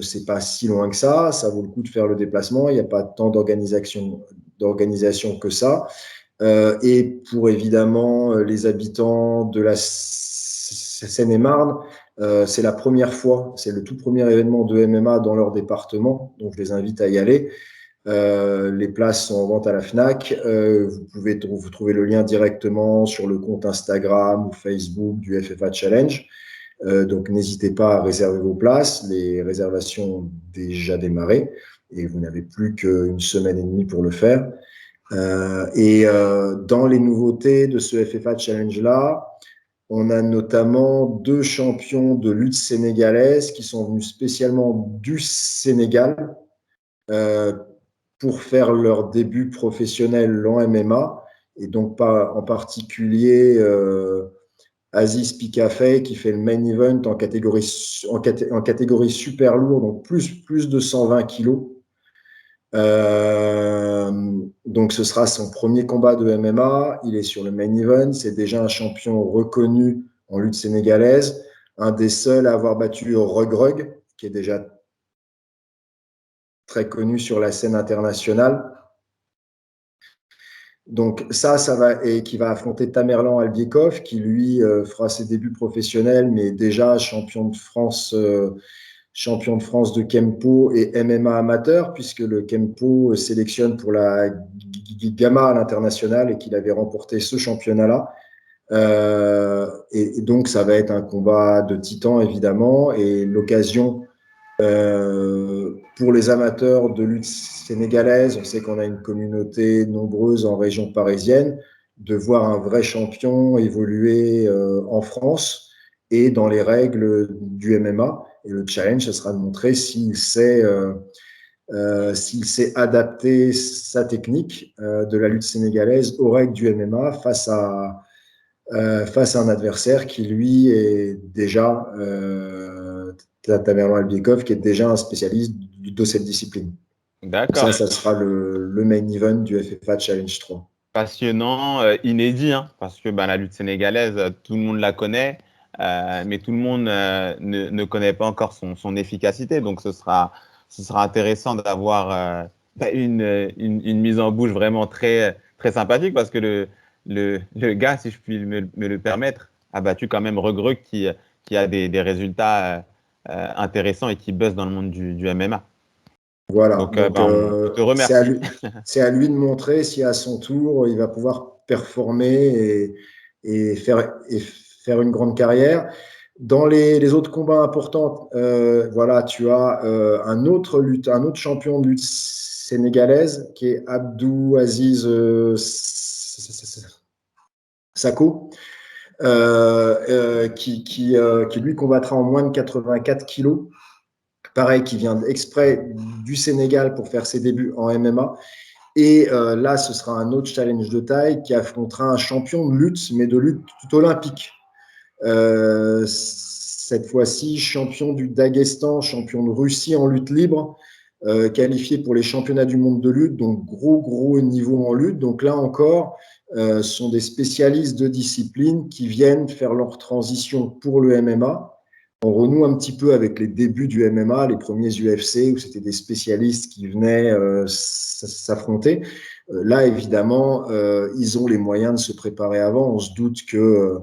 c'est pas si loin que ça vaut le coup de faire le déplacement. Il n'y a pas tant d'organisation que ça. Et pour évidemment les habitants de la Seine-et-Marne, c'est la première fois, c'est le tout premier événement de MMA dans leur département, donc je les invite à y aller. Les places sont en vente à la FNAC. Vous pouvez vous trouver le lien directement sur le compte Instagram ou Facebook du FFA Challenge. Donc n'hésitez pas à réserver vos places. Les réservations ont déjà démarré et vous n'avez plus qu'une semaine et demie pour le faire. Dans les nouveautés de ce FFA Challenge-là, on a notamment deux champions de lutte sénégalaise qui sont venus spécialement du Sénégal euh, pour faire leur début professionnel en MMA, et donc pas en particulier Aziz Pikafei qui fait le main event en catégorie super lourd, donc plus de 120 kilos. Donc ce sera son premier combat de MMA. Il est sur le main event. C'est déjà un champion reconnu en lutte sénégalaise, un des seuls à avoir battu Rug Rug, qui est déjà très connu sur la scène internationale. Donc ça va, et qui va affronter Tamerlan Albiekov, qui lui fera ses débuts professionnels, mais déjà champion de France de Kempo et MMA amateur, puisque le Kempo sélectionne pour la Gamma à l'international et qu'il avait remporté ce championnat-là. Et donc, ça va être un combat de titan, évidemment, et l'occasion Pour les amateurs de lutte sénégalaise, on sait qu'on a une communauté nombreuse en région parisienne, de voir un vrai champion évoluer en France et dans les règles du MMA. Et le challenge, ce sera de montrer s'il sait adapter sa technique de la lutte sénégalaise aux règles du MMA face à un adversaire qui, lui, est déjà Tamerlan Albiekov, qui est déjà un spécialiste de cette discipline. D'accord. Ça sera le main event du FFA Challenge 3. Passionnant, inédit, hein, parce que ben, la lutte sénégalaise, tout le monde la connaît, mais tout le monde ne connaît pas encore son efficacité. Donc, ce sera intéressant d'avoir une mise en bouche vraiment très, très sympathique, parce que le gars, si je puis me le permettre, a battu quand même Regreux qui a des résultats intéressants et qui buzz dans le monde du MMA. Voilà, Donc, donc je te remercie. c'est à lui de montrer si à son tour il va pouvoir performer et faire une grande carrière. Dans les autres combats importants, voilà, tu as un autre champion de lutte sénégalaise qui est Abdou Aziz Sako, qui lui combattra en moins de 84 kilos. Pareil, qui vient exprès du Sénégal pour faire ses débuts en MMA. Et là, ce sera un autre challenge de taille qui affrontera un champion de lutte, mais de lutte tout olympique. Cette fois-ci, champion du Daghestan, champion de Russie en lutte libre, qualifié pour les championnats du monde de lutte, donc gros niveau en lutte. Donc là encore, sont des spécialistes de discipline qui viennent faire leur transition pour le MMA. On renoue un petit peu avec les débuts du MMA, les premiers UFC, où c'était des spécialistes qui venaient s'affronter. Là, évidemment, ils ont les moyens de se préparer avant. On se doute que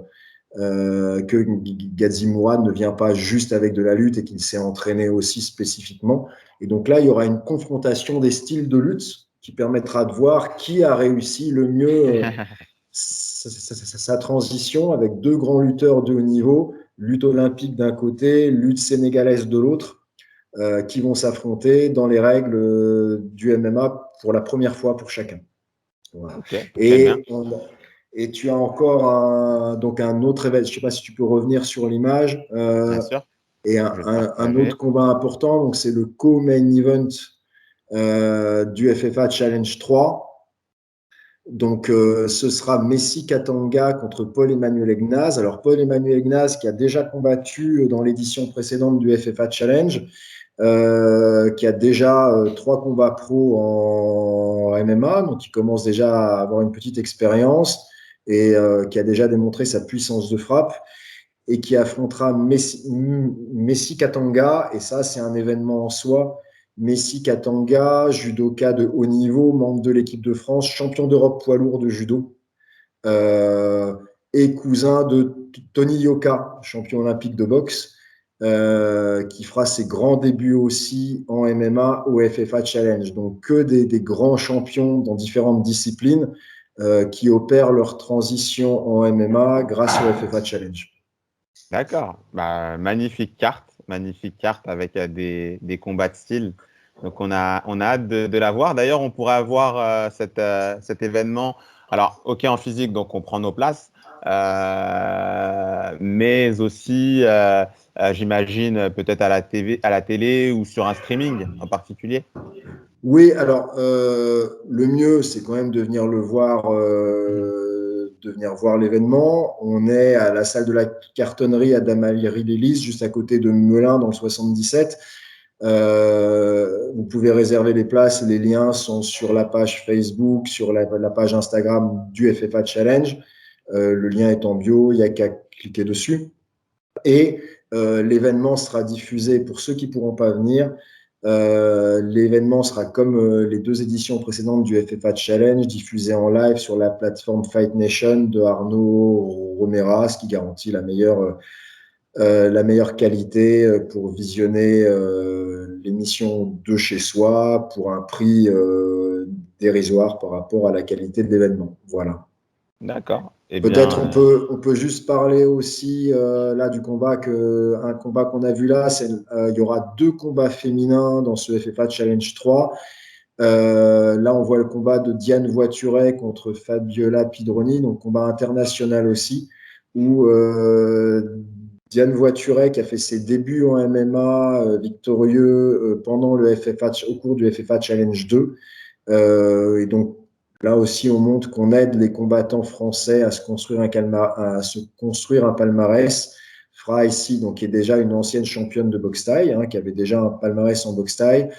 Gadzi Mourad ne vient pas juste avec de la lutte et qu'il s'est entraîné aussi spécifiquement. Et donc là, il y aura une confrontation des styles de lutte qui permettra de voir qui a réussi le mieux sa transition avec deux grands lutteurs de haut niveau, lutte olympique d'un côté, lutte sénégalaise de l'autre, qui vont s'affronter dans les règles du MMA pour la première fois pour chacun. Voilà. Ok, très bien. Et tu as encore un autre événement, je ne sais pas si tu peux revenir sur l'image, Bien sûr, et je vais te un autre partager. combat important, donc c'est le co-main event du FFA Challenge 3. Donc, ce sera Messi Katanga contre Paul-Emmanuel Egnaz. Alors, Paul-Emmanuel Egnaz, qui a déjà combattu dans l'édition précédente du FFA Challenge, qui a déjà 3 combats pro en MMA, donc il commence déjà à avoir une petite expérience et qui a déjà démontré sa puissance de frappe et qui affrontera Messi Katanga. Et ça, c'est un événement en soi. Messi Katanga, judoka de haut niveau, membre de l'équipe de France, champion d'Europe poids lourd de judo, euh, et cousin de Tony Yoka, champion olympique de boxe, qui fera ses grands débuts aussi en MMA au FFA Challenge. Donc que des grands champions dans différentes disciplines qui opèrent leur transition en MMA grâce au FFA Challenge. D'accord. Bah, magnifique carte avec des combats de style. Donc, on a hâte de la voir. D'ailleurs, on pourrait avoir cet événement. Alors, OK, en physique, donc on prend nos places, mais aussi, j'imagine, peut-être à la télé ou sur un streaming en particulier. Oui, alors le mieux, c'est quand même de venir voir l'événement. On est à la salle de la cartonnerie à Damary-les-Lys, juste à côté de Melun, dans le 77. Vous pouvez réserver les places. Les liens sont sur la page Facebook, sur la page Instagram du FFA Challenge. Le lien est en bio, il n'y a qu'à cliquer dessus. Et l'événement sera diffusé pour ceux qui ne pourront pas venir. L'événement sera comme les 2 éditions précédentes du FFA Challenge, diffusé en live sur la plateforme Fight Nation de Arnaud Romera, ce qui garantit la meilleure qualité pour visionner l'émission de chez soi pour un prix dérisoire par rapport à la qualité de l'événement. Voilà. D'accord. Eh Peut-être bien, on peut juste parler aussi là du combat un combat qu'on a vu là. Il y aura deux combats féminins dans ce FFA Challenge 3. Là, on voit le combat de Diane Voituret contre Fabiola Pidroni, donc combat international aussi, où Diane Voituret, qui a fait ses débuts en MMA, victorieux pendant le FFA, au cours du FFA Challenge 2. Et donc, là aussi, on montre qu'on aide les combattants français à se construire à se construire un palmarès. Fra ici, donc, qui est déjà une ancienne championne de boxe thaï, hein, qui avait déjà un palmarès en boxe thaï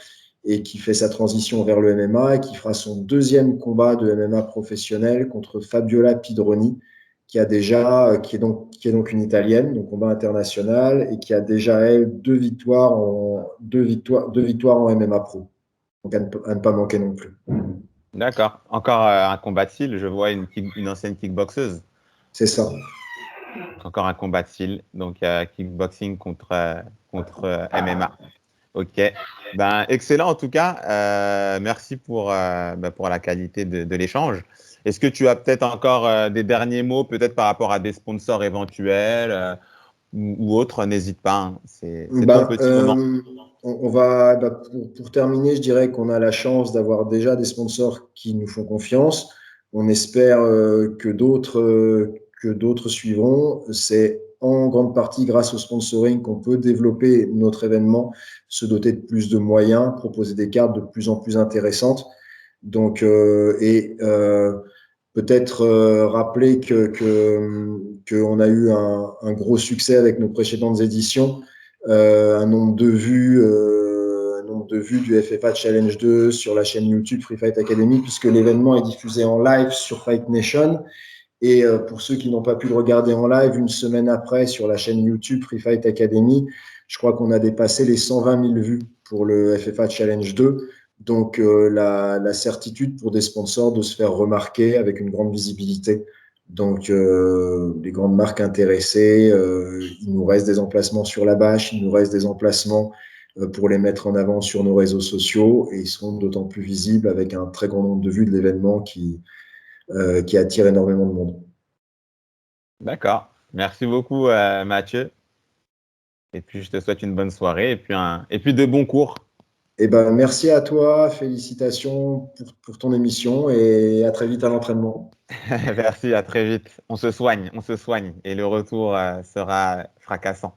et qui fait sa transition vers le MMA et qui fera son deuxième combat de MMA professionnel contre Fabiola Pidroni, qui est donc une Italienne, donc combat international, et qui a déjà, elle, deux victoires en MMA pro. Donc à ne pas manquer non plus. d'accord. Encore un combat de style. Je vois une ancienne kickboxeuse. C'est ça. Encore un combat de style. Donc, kickboxing contre MMA. Ok. Ben, excellent en tout cas. Merci pour la qualité de l'échange. Est-ce que tu as peut-être encore des derniers mots, peut-être par rapport à des sponsors éventuels ou autres? N'hésite pas, hein. C'est ton Bah, petit moment. on va, pour terminer, je dirais qu'on a la chance d'avoir déjà des sponsors qui nous font confiance. On espère que d'autres suivront. C'est en grande partie grâce au sponsoring qu'on peut développer notre événement, se doter de plus de moyens, proposer des cartes de plus en plus intéressantes. Donc, peut-être rappeler qu'on a eu un gros succès avec nos précédentes éditions, un nombre de vues du FFA Challenge 2 sur la chaîne YouTube Free Fight Academy, puisque l'événement est diffusé en live sur Fight Nation. Et pour ceux qui n'ont pas pu le regarder en live, une semaine après, sur la chaîne YouTube Free Fight Academy, je crois qu'on a dépassé les 120 000 vues pour le FFA Challenge 2. Donc, la certitude pour des sponsors de se faire remarquer avec une grande visibilité. Donc, les grandes marques intéressées, il nous reste des emplacements sur la bâche, il nous reste des emplacements pour les mettre en avant sur nos réseaux sociaux et ils seront d'autant plus visibles avec un très grand nombre de vues de l'événement qui attire énormément de monde. D'accord. Merci beaucoup, Mathieu. Et puis, je te souhaite une bonne soirée et puis de bons cours. Eh ben, merci à toi, félicitations pour ton émission et à très vite à l'entraînement. Merci, à très vite. On se soigne et le retour sera fracassant.